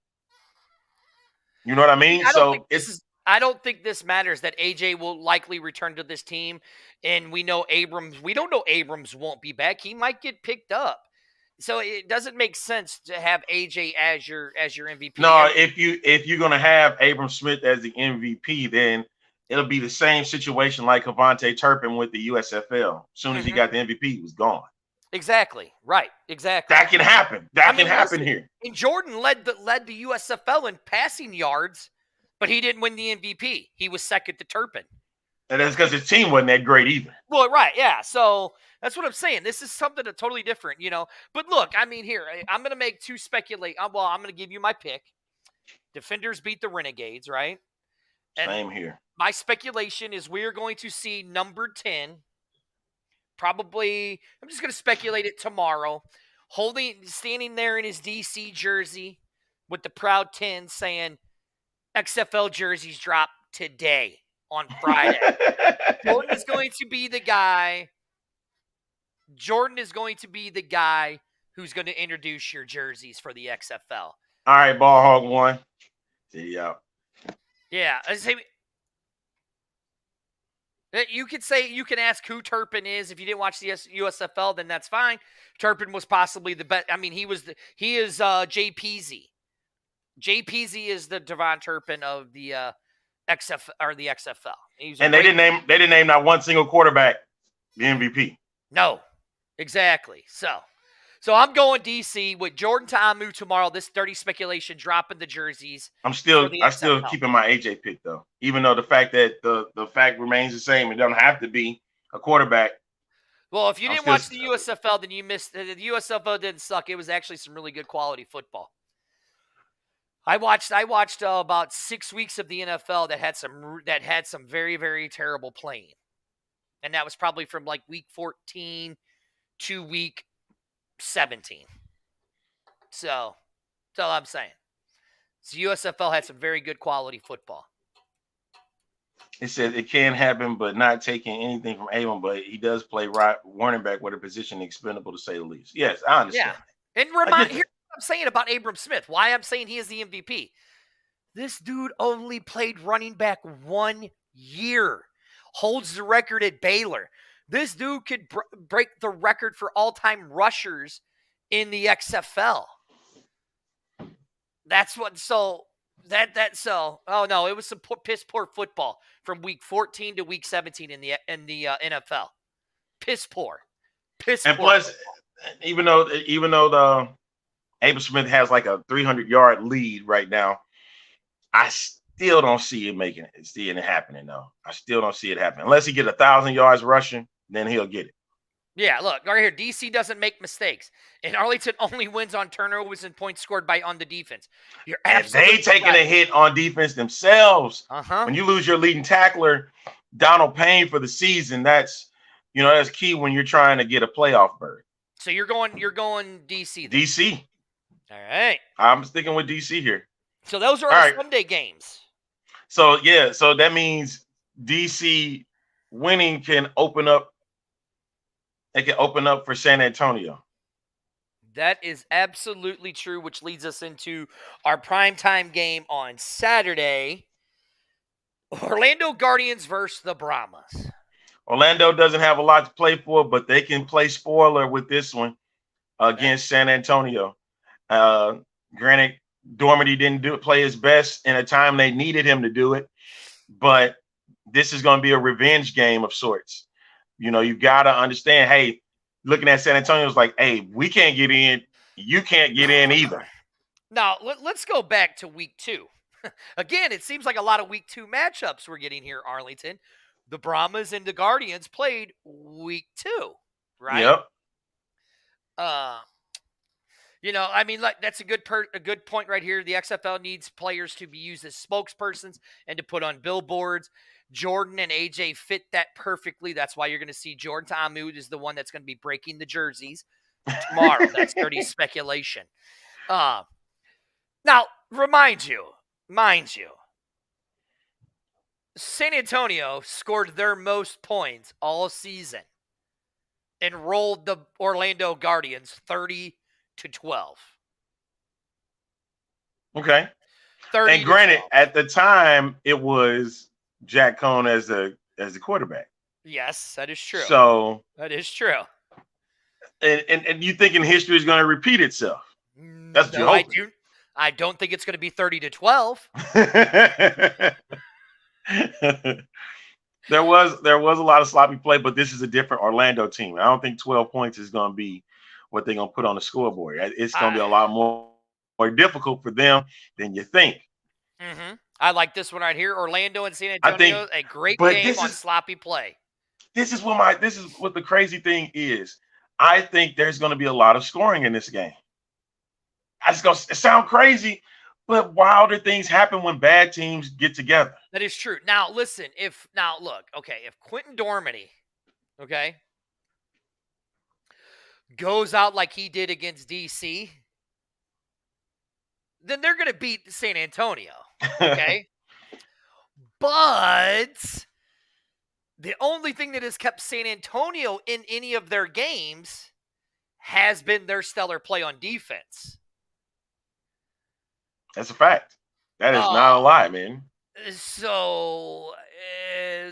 You know what I mean? I don't think this matters that AJ will likely return to this team. And we don't know Abrams won't be back. He might get picked up. So it doesn't make sense to have AJ as your MVP. No, if you're gonna have Abram Smith as the MVP, then it'll be the same situation like Avante Turpin with the USFL. As soon as he got the MVP, he was gone. Exactly. Right. Exactly. That can happen. That I mean, can happen listen, here. And Jordan led the USFL in passing yards, but he didn't win the MVP. He was second to Turpin. And that's because his team wasn't that great either. Well, right, yeah. So that's what I'm saying. This is something totally different, But look, I mean, here, I'm going to make two speculate. Well, I'm going to give you my pick. Defenders beat the Renegades, right? And Same here. my speculation is we're going to see number 10, probably, I'm just going to speculate it tomorrow, standing there in his DC jersey with the proud 10 saying, XFL jerseys drop today on Friday. Jordan is going to be the guy. Jordan is going to be the guy who's going to introduce your jerseys for the XFL. All right, Ball Hog 1. See you out. Yeah, I say you can ask who Turpin is. If you didn't watch the USFL, then that's fine. Turpin was possibly the best. I mean, he is Jay Peasy. Jay Peasy is the Devon Turpin of the XFL. And they didn't name not one single quarterback the MVP. No, exactly. So I'm going DC with Jordan Ta'amu tomorrow. This dirty speculation, dropping the jerseys. I'm still keeping my AJ pick though, even though the fact that the fact remains the same. It doesn't have to be a quarterback. Well, if you didn't watch the USFL, then you missed. The USFL didn't suck. It was actually some really good quality football. I watched about 6 weeks of the NFL that had some very, very terrible playing, and that was probably from like week 14 to week 17. So that's all I'm saying. The USFL had some very good quality football. It said it can happen, but not taking anything from Avon, but he does play running back with a position expendable to say the least. Yes, I understand. Yeah. And here's what I'm saying about Abram Smith, why I'm saying he is the MVP. This dude only played running back 1 year, holds the record at Baylor. This dude could break the record for all-time rushers in the XFL. That's what. So oh no, it was some piss poor football from week 14 to week 17 in the NFL. Piss poor. And plus, even though the Abram Smith has like a 300-yard lead right now, I still don't see it happening though. I still don't see it happening unless he get 1,000 yards rushing. Then he'll get it. Yeah, look, right here, DC doesn't make mistakes. And Arlington only wins on turnovers and points scored on the defense. You're absolutely they taking a hit on defense themselves. When you lose your leading tackler, Donald Payne, for the season, that's key when you're trying to get a playoff berth. So you're going DC then. DC. All right. I'm sticking with DC here. So those are our Sunday games. So that means DC winning can open up. It can open up for San Antonio. That is absolutely true, which leads us into our primetime game on Saturday. Orlando Guardians versus the Brahmas. Orlando doesn't have a lot to play for, but they can play spoiler with this one against San Antonio. Granted, Dormady didn't play his best in a time they needed him to do it, but this is going to be a revenge game of sorts. You've got to understand, hey, looking at San Antonio, it's like, hey, we can't get in. You can't get in either. Now, let's go back to week 2. Again, it seems like a lot of week 2 matchups we're getting here, Arlington. The Brahmas and the Guardians played week 2, right? Yep. I mean, that's a good point right here. The XFL needs players to be used as spokespersons and to put on billboards. Jordan and AJ fit that perfectly. That's why you're going to see Jordan Ta'amu is the one that's going to be breaking the jerseys tomorrow. That's dirty speculation. Now, mind you, San Antonio scored their most points all season and rolled the Orlando Guardians 30-12. Okay. And granted, at the time, it was Jack Cohn as the quarterback. Yes, that is true. So that is true. And you thinking history is going to repeat itself? That's what you hope. I don't think it's going to be 30-12. There was a lot of sloppy play, but this is a different Orlando team. I don't think 12 points is going to be what they're going to put on the scoreboard. It's going to be a lot more difficult for them than you think. Mm-hmm. I like this one right here. Orlando and San Antonio, a great game on sloppy play. This is what the crazy thing is. I think there's going to be a lot of scoring in this game. It's going to sound crazy, but wilder things happen when bad teams get together. That is true. Now, listen, if Quentin Dormady, goes out like he did against DC, then they're going to beat San Antonio, okay? But the only thing that has kept San Antonio in any of their games has been their stellar play on defense. That's a fact. That is not a lie, man. So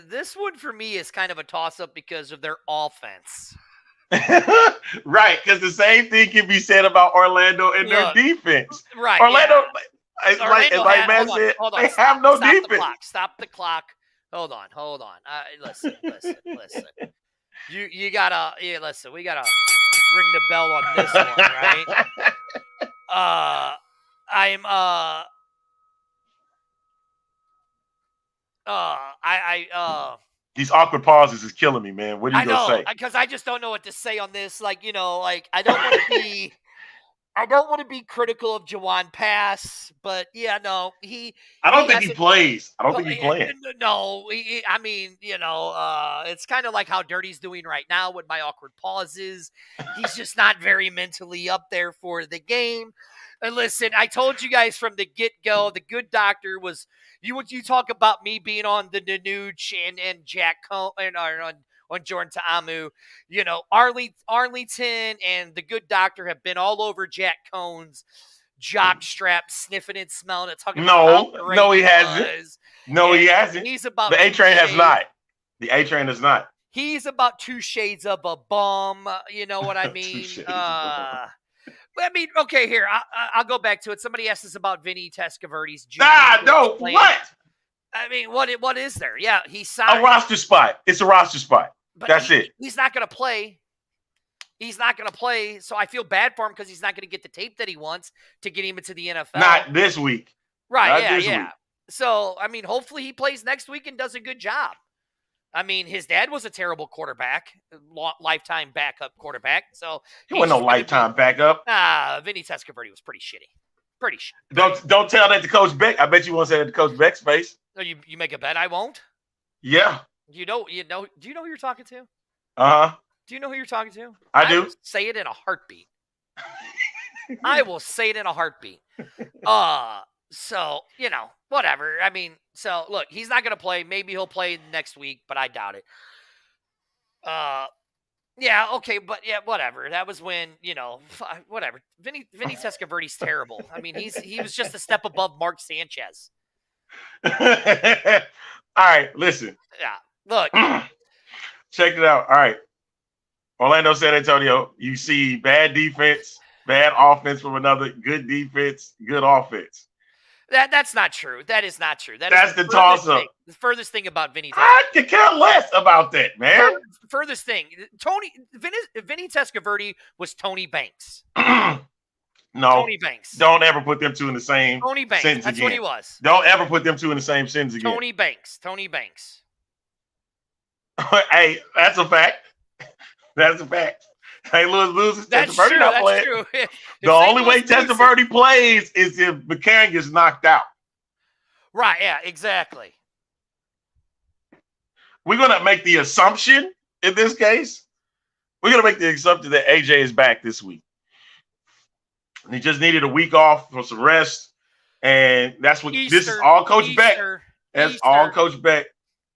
this one for me is kind of a toss-up because of their offense. Right, because the same thing can be said about Orlando and their defense. Right. Orlando, yeah. like man said, they have no defense. Stop the clock. Hold on. Listen. You gotta listen. We gotta ring the bell on this one, right? These awkward pauses is killing me, man. What are you gonna say? Because I just don't know what to say on this. I don't want to be critical of Jawan Pass, but I don't think he plays. I don't think he's playing. No, it's kind of like how Dirty's doing right now with my awkward pauses. He's just not very mentally up there for the game. And listen, I told you guys from the get-go, the good doctor was you talk about me being on the Danuge and Jack Cohn and on Jordan Ta'amu. Arlington and the good doctor have been all over Jack Cohn's jock strap, sniffing and smelling it. No, he hasn't. No, he hasn't. He's about the A-Train has not. The A-Train has not. He's about 2 shades of a bum. You know what I mean? Okay, here. I'll go back to it. Somebody asked us about Vinny Testaverde. What? I mean, what is there? Yeah, he signed. A roster spot. It's a roster spot. But that's it. He's not going to play. So I feel bad for him because he's not going to get the tape that he wants to get him into the NFL. Not this week. Right, yeah. So, I mean, hopefully he plays next week and does a good job. I mean, his dad was a terrible quarterback, lifetime backup quarterback. So he wasn't no lifetime backup. Vinny Testaverde was pretty shitty. Don't tell that to Coach Beck. I bet you won't say that to Coach Beck's face. No, you make a bet I won't? Yeah. Do you know who you're talking to? Uh-huh. Do you know who you're talking to? I do. Say it in a heartbeat. I will say it in a heartbeat. So, whatever. I mean, so look, he's not going to play. Maybe he'll play next week, but I doubt it. Yeah, okay, but yeah, whatever. That was when, whatever. Vinny Testaverde's terrible. I mean, he was just a step above Mark Sanchez. All right, listen. Yeah, look. Check it out. All right. Orlando, San Antonio, you see bad defense, bad offense from another, good defense, good offense. That's not true. That is not true. That's the toss-up. The furthest thing about Vinny. I could care less about that, man. Furthest thing. Vinny Testaverde was Tony Banks. No. Tony Banks. Don't ever put them two in the same Tony Banks. sentence That's again. what he was. Don't ever put them two in the same sentence again. Tony Banks. Hey, that's a fact. That's a fact. St. Louis loses. That's Testaverde true. not That's playing. true. The only way Testaverde plays is if McCarron gets knocked out. Right, yeah, exactly. We're going to make the assumption in this case. We're going to make the assumption that AJ is back this week. And he just needed a week off for some rest. And that's what this is all Coach Beck. That's all Coach Beck.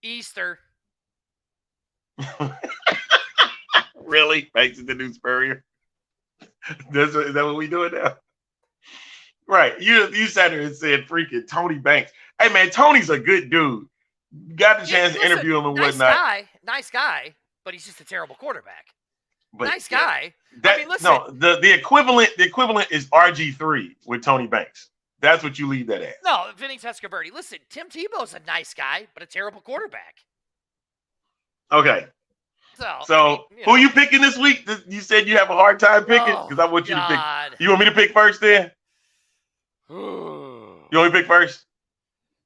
Easter. Really? Makes it the new Spurrier? Is that what we doing now? Right. You sat here and said freaking Tony Banks. Hey, man, Tony's a good dude. Got the chance to interview him and whatnot. Nice guy, but he's just a terrible quarterback. But nice guy. Listen. No, the equivalent is RG3 with Tony Banks. That's what you leave that at. No, Vinny Testaverde. Listen, Tim Tebow's a nice guy, but a terrible quarterback. Okay. So who you picking this week? You said you have a hard time picking because I want you to pick. You want me to pick first then? You want me to pick first?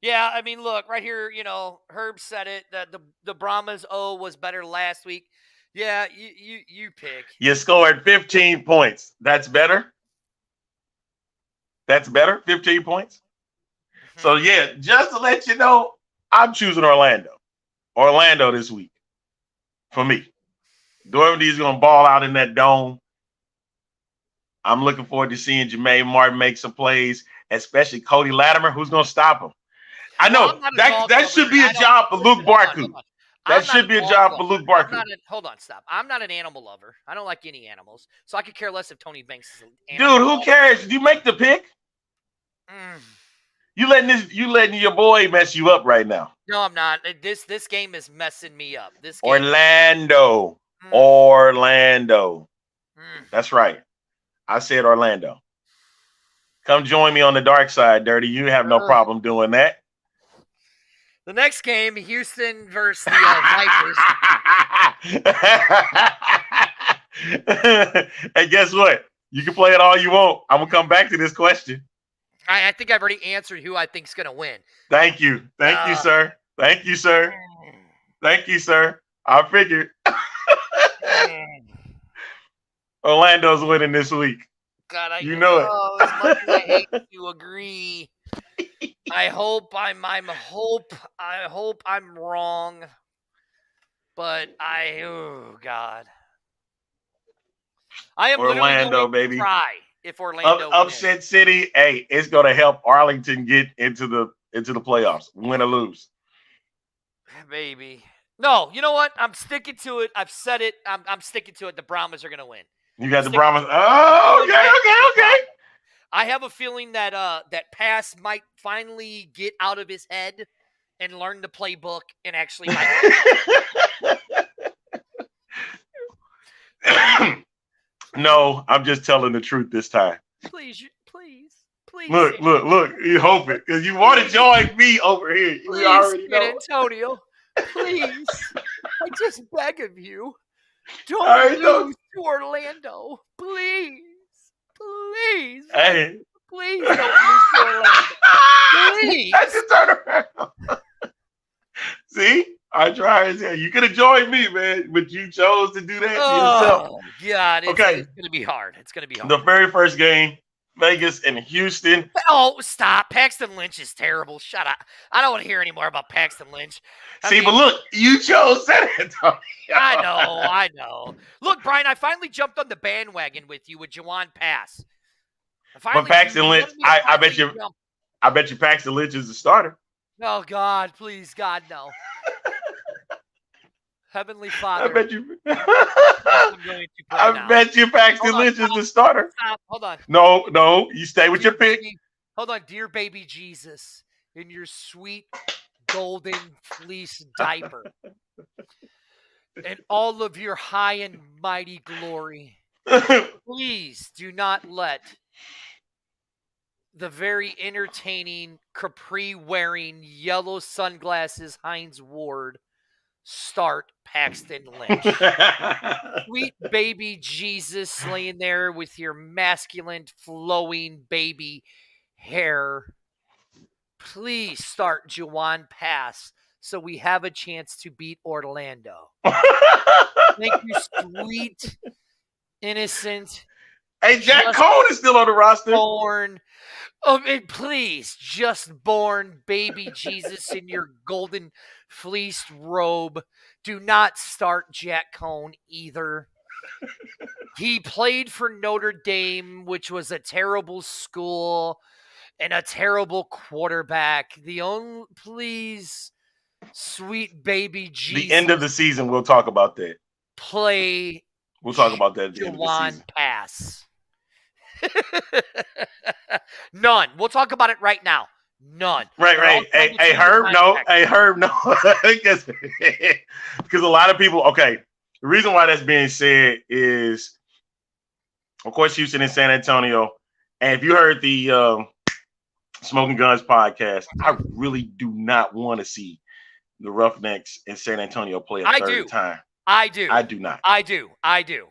Yeah, I mean, look, right here, Herb said it, that the Brahmas was better last week. Yeah, you pick. You scored 15 points. That's better? That's better? 15 points? Mm-hmm. So, yeah, just to let you know, I'm choosing Orlando. Orlando this week for me. Normandy's going to ball out in that dome. I'm looking forward to seeing Jermaine Martin make some plays, especially Cody Latimer, who's going to stop him. I know that should be a job for Luke Barkley. That should be a job for Luke Barkley. Hold on, stop. I'm not an animal lover. I don't like any animals, so I could care less if Tony Banks is an animal. Dude, who cares? Did you make the pick? You letting your boy mess you up right now. No, I'm not. This game is messing me up. Orlando. That's right. I said Orlando. Come join me on the dark side, Dirty. You have no problem doing that. The next game, Houston versus the Vipers. And guess what? You can play it all you want. I'm going to come back to this question. I think I've already answered who I think's going to win. Thank you. Thank you, sir. Thank you, sir. Thank you, sir. I figured. Orlando's winning this week. God, I know it. As much as I hate to agree. I hope I'm wrong, but oh God, I am Orlando, baby. Try if Orlando upset wins. City. Hey, it's gonna help Arlington get into the playoffs, win or lose. Baby, no. You know what? I'm sticking to it. I've said it. I'm sticking to it. The Brahmas are gonna win. You got the Brahmas. Oh, okay. I have a feeling that that Pass might finally get out of his head and learn the playbook and actually. No, I'm just telling the truth this time. Please. Look. You hope it because you want to join me over here. Please, already know. Antonio, please. I just beg of you. Don't lose to Orlando, please. Hey. Please don't lose to Orlando. Please. I just turn around. See? I tried. You could have joined me, man, but you chose to do that to yourself. Oh, God. It's going to be hard. The very first game, Vegas and Houston. Oh, stop. Paxton Lynch is terrible. Shut up. I don't want to hear any more about Paxton Lynch. But look, you chose San Antonio. I know. Look, Brian, I finally jumped on the bandwagon with you with Juwan Pass. But Paxton Lynch, I bet you Paxton Lynch is the starter. Oh, God, please, God, no. Heavenly Father. I bet you Paxton Lynch is the starter. Stop. Hold on. No, you stay with your pick. Hold on, dear baby Jesus, in your sweet golden fleece diaper, and all of your high and mighty glory, please do not let the very entertaining capri-wearing yellow sunglasses Hines Ward start Paxton Lynch. Sweet baby Jesus laying there with your masculine flowing baby hair. Please start Juwan Pass so we have a chance to beat Orlando. Thank you, sweet, innocent. Hey, Jack Cone is still on the roster. Please, just born baby Jesus in your golden fleeced robe. Do not start Jack Cone either. He played for Notre Dame, which was a terrible school and a terrible quarterback. Please, sweet baby Jesus. The end of the season, we'll talk about that. We'll talk about that at the end of the season. Pass. None. We'll talk about it right now. None. Right. Hey, Herb, no. Because a lot of people, okay, the reason why that's being said is, of course, Houston and San Antonio. And if you heard the Smoking Guns podcast, I really do not want to see the Roughnecks in San Antonio play a I third do. time. I do. I do not. I do. I do.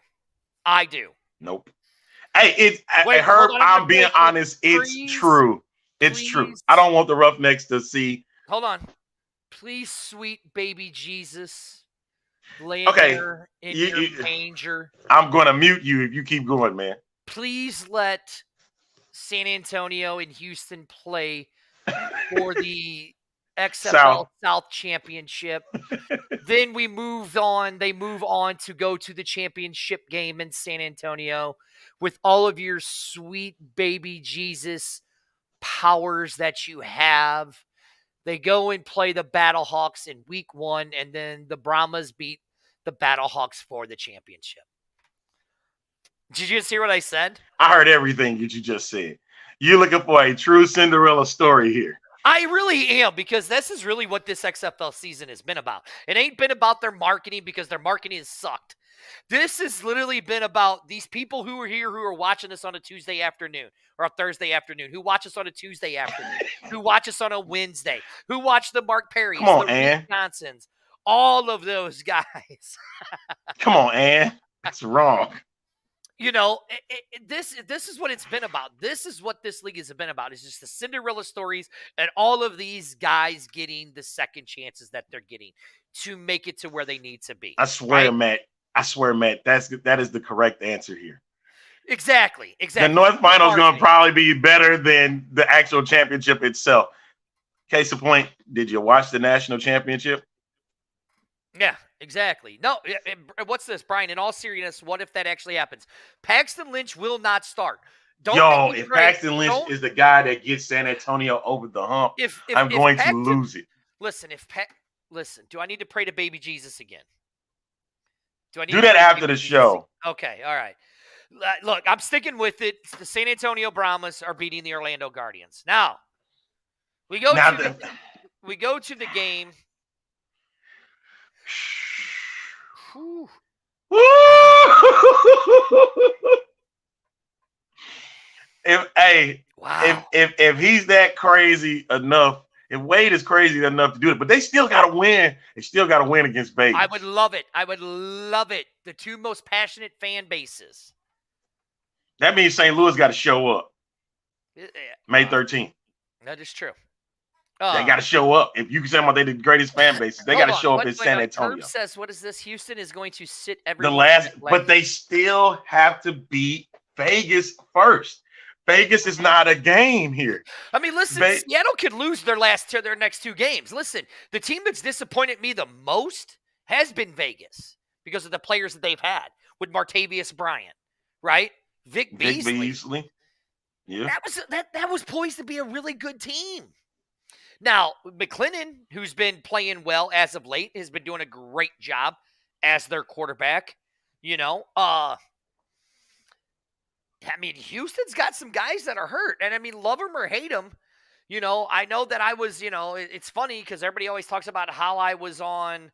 I do. Nope. Hey, Wait, Herb, hold on, I'm being honest. It's Please, true. It's true. please. I don't want the Roughnecks to see. Hold on. Please, sweet baby Jesus, lay Okay, there in you- your you- manger. I'm going to mute you if you keep going, man. Please let San Antonio and Houston play for the XFL South Championship. Then we moved on. They move on to go to the championship game in San Antonio with all of your sweet baby Jesus powers that you have. They go and play the Battlehawks in week 1, and then the Brahmas beat the Battlehawks for the championship. Did you just hear what I said? I heard everything that you just said. You're looking for a true Cinderella story here. I really am, because this is really what this XFL season has been about. It ain't been about their marketing, because their marketing has sucked. This has literally been about these people who are here, who are watching us on a Tuesday afternoon or a Thursday afternoon, who watch us on a Tuesday afternoon, who watch us on a Wednesday, who watch the Mark Perrys, Come on, the Ann. Wisconsins, all of those guys. Come on, Ann. That's wrong. You know, this is what it's been about. This is what this league has been about. It's just the Cinderella stories and all of these guys getting the second chances that they're getting to make it to where they need to be. I swear, right? Matt. I swear, Matt. That is the correct answer here. Exactly. The North Final is going to probably be better than the actual championship itself. Case in point, did you watch the national championship? Yeah, exactly. No, what's this, Brian? In all seriousness, what if that actually happens? Paxton Lynch will not start. If Paxton Lynch is the guy that gets San Antonio over the hump, I'm going to lose it. Listen, do I need to pray to baby Jesus again? Do I need do to that after the show? Okay, all right. Look, I'm sticking with it. The San Antonio Brahmas are beating the Orlando Guardians. Now, we go to the game. Whew. If he's that crazy enough, if Wade is crazy enough to do it, but they still got to win. They still got to win against Vegas. I would love it. I would love it. The two most passionate fan bases. That means St. Louis got to show up. May 13th. That is true. They got to show up. If you can say they're the greatest fan bases, they got to show up in San Antonio. Herb says, what is this? Houston is going to sit but they still have to beat Vegas first. Vegas is not a game here. I mean, listen, Seattle could lose their next 2 games. Listen, the team that's disappointed me the most has been Vegas because of the players that they've had with Martavius Bryant, right? Vic Beasley. Yeah. That was poised to be a really good team. Now, McLennan, who's been playing well as of late, has been doing a great job as their quarterback. You know, I mean, Houston's got some guys that are hurt. And I mean, love them or hate them, you know, I know that I was, you know, it's funny because everybody always talks about how I was on,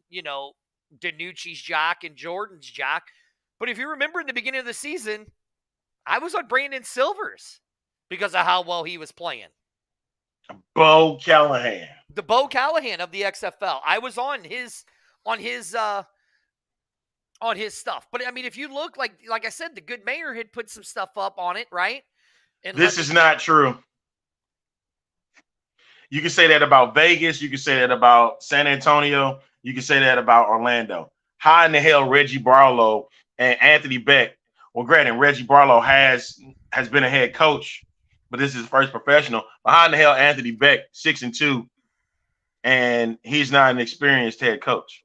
you know, DiNucci's jock and Jordan's jock. But if you remember in the beginning of the season, I was on Brandon Silvers because of how well he was playing. Bo Callahan. The Bo Callahan of the XFL. I was on his stuff. But I mean, if you look, like I said, the good mayor had put some stuff up on it, right? And this is not true. You can say that about Vegas. You can say that about San Antonio. You can say that about Orlando. How in the hell Reggie Barlow and Anthony Beck? Well, granted, Reggie Barlow has been a head coach, but this is his first professional. But how in the hell Anthony Beck 6-2, and he's not an experienced head coach?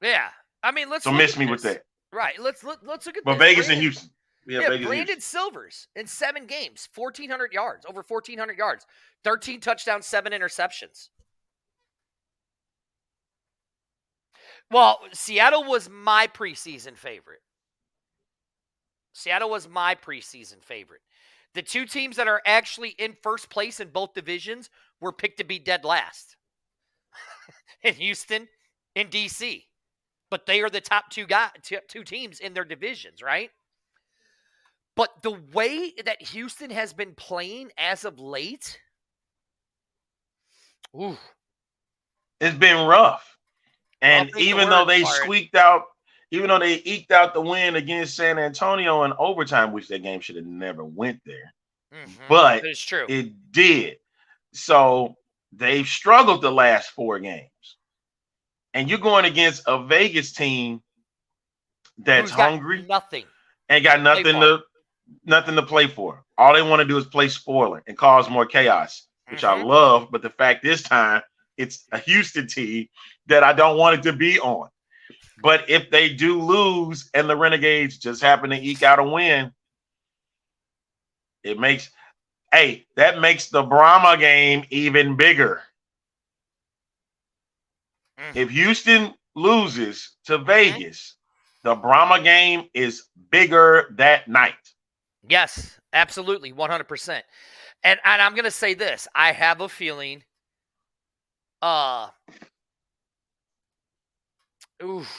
Yeah, I mean, let's miss me with that. Right. Let's look at. But Vegas and Houston. Yeah, Vegas Brandon Houston. Silvers in 7 games, 1,400 yards, over 1,400 yards, 13 touchdowns, 7 interceptions. Well, Seattle was my preseason favorite. The 2 teams that are actually in first place in both divisions were picked to be dead last. In Houston and DC. But they are the top 2 teams in their divisions, right? But the way that Houston has been playing as of late, It's been rough. And I'll take the word for it. even though they eked out the win against San Antonio in overtime, which that game should have never went there, but It's true. it did. So they've struggled the last 4 games. And you're going against a Vegas team that's Who's got hungry nothing. and got nothing to play for. All they want to do is play spoiler and cause more chaos, which I love. But the fact this time it's a Houston team that I don't want it to be on. But if they do lose and the Renegades just happen to eke out a win, that makes the Brahma game even bigger. If Houston loses to Vegas, the Brahma game is bigger that night. Yes, absolutely, 100%. And I'm going to say this. I have a feeling oof.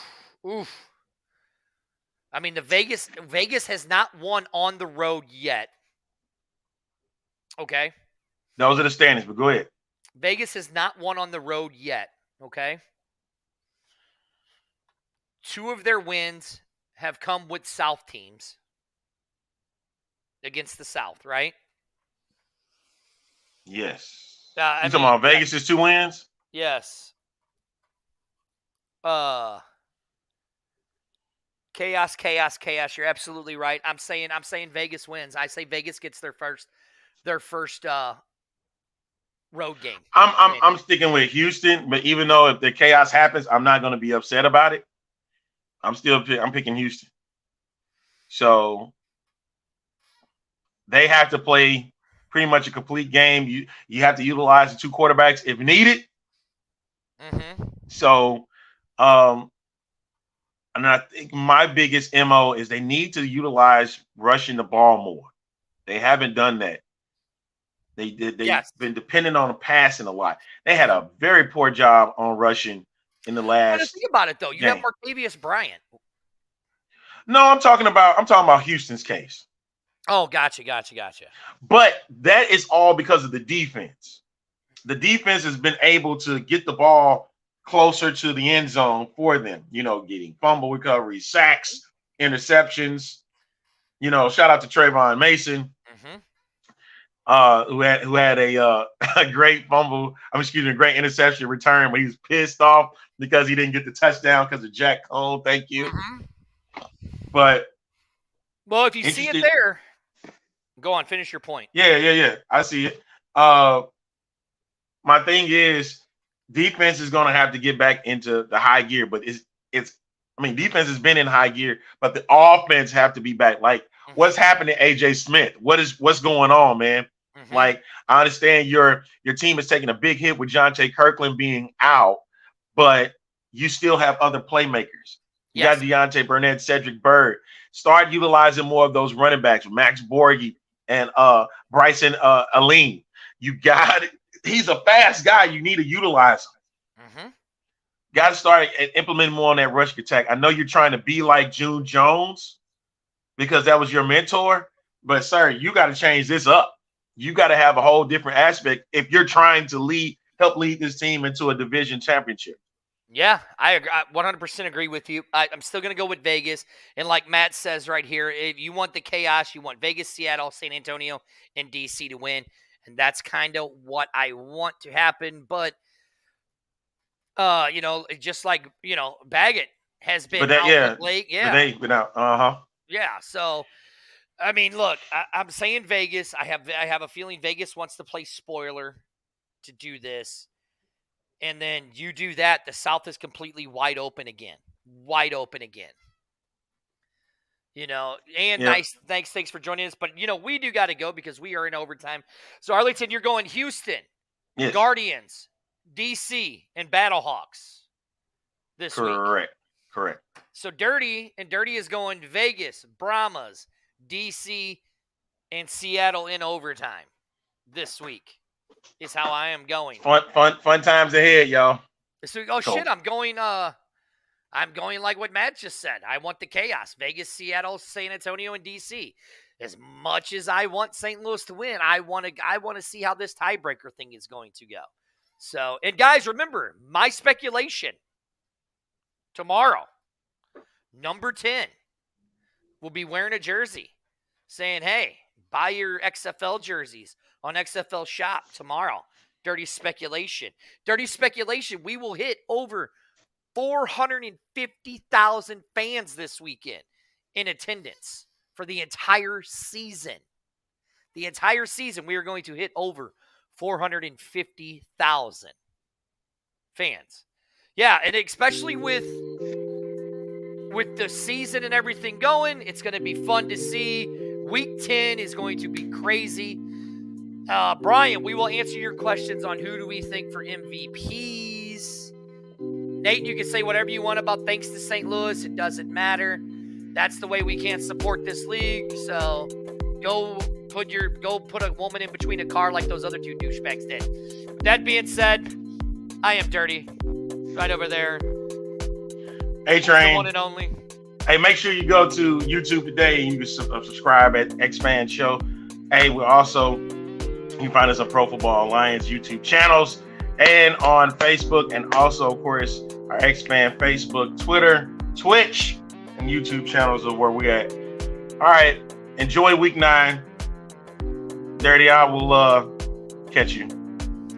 I mean, Vegas has not won on the road yet. Okay? Those are the standings, but go ahead. Vegas has not won on the road yet. Okay? 2 of their wins have come with South teams against the South, right? Yes. You talking about Vegas' 2 wins? Yes. Chaos. You're absolutely right. I'm saying Vegas wins. I say Vegas gets their first road game. I'm sticking with Houston, but even though if the chaos happens, I'm not going to be upset about it. I'm picking Houston. So they have to play pretty much a complete game. You have to utilize the 2 quarterbacks if needed. So, and I think my biggest MO is they need to utilize rushing the ball more. They haven't done that. They've been dependent on passing a lot. They had a very poor job on rushing in the last. Think about it though. You have Martavius Bryant. No, I'm talking about Houston's case. Oh, gotcha. But that is all because of the defense. The defense has been able to get the ball closer to the end zone for them, getting fumble recovery, sacks, interceptions. Shout out to Trayvon Mason, who had a great great interception return, but he was pissed off because he didn't get the touchdown because of Jack Cole. Thank you. But if you see it there, go on, finish your point. Yeah. I see it. My thing is, defense is going to have to get back into the high gear, but defense has been in high gear, but the offense have to be back. Like, what's happening to AJ Smith? What's going on, man? Like, I understand your team is taking a big hit with Jonte Kirkland being out, but you still have other playmakers. You got Deontay Burnett, Cedric Byrd. Start utilizing more of those running backs, Max Borghi and Bryson Aline. He's a fast guy. You need to utilize him. Got to start implementing more on that rush attack. I know you're trying to be like June Jones because that was your mentor, but sir, you got to change this up. You got to have a whole different aspect if you're trying to help lead this team into a division championship. Yeah, I agree. I 100% agree with you. I'm still going to go with Vegas. And like Matt says right here, if you want the chaos, you want Vegas, Seattle, San Antonio, and DC to win. And that's kind of what I want to happen. But, just like, Baggett has been out late. Yeah. They've been out. Yeah. So, I mean, look, I'm saying Vegas. I have a feeling Vegas wants to play spoiler to do this. And then you do that, the South is completely wide open again. Nice. Thanks for joining us. But, we do got to go because we are in overtime. So, Arlington, you're going Houston, Guardians, DC, and Battlehawks this week. Correct. So, Dirty is going Vegas, Brahmas, DC, and Seattle in overtime this week. Is how I am going. Fun times ahead, y'all. So, I'm going like what Matt just said. I want the chaos. Vegas, Seattle, San Antonio, and DC. As much as I want St. Louis to win, I want to see how this tiebreaker thing is going to go. So, and guys, remember, my speculation tomorrow, number 10 will be wearing a jersey saying, hey, buy your XFL jerseys on XFL Shop tomorrow. Dirty speculation. Dirty speculation. We will hit over 450,000 fans this weekend in attendance for the entire season. The entire season, we are going to hit over 450,000 fans. Yeah, and especially with the season and everything going, it's going to be fun to see. Week 10 is going to be crazy. Brian, we will answer your questions on who do we think for MVPs. Nate, you can say whatever you want about thanks to St. Louis. It doesn't matter. That's the way we can't support this league. So go put a woman in between a car like those other two douchebags did. That being said, I am Dirty. Right over there. A-Train. The one and only. Hey, make sure you go to YouTube today and you can subscribe at X-Fan Show. Hey, you can find us on Pro Football Alliance YouTube channels and on Facebook, and also, of course, our X-Fan Facebook, Twitter, Twitch, and YouTube channels are where we at. All right, enjoy Week 9. Dirty, I will catch you.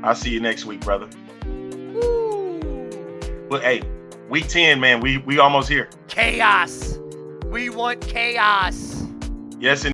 I'll see you next week, brother. But hey, Week 10, man, we almost here. Chaos. We want chaos. Yes,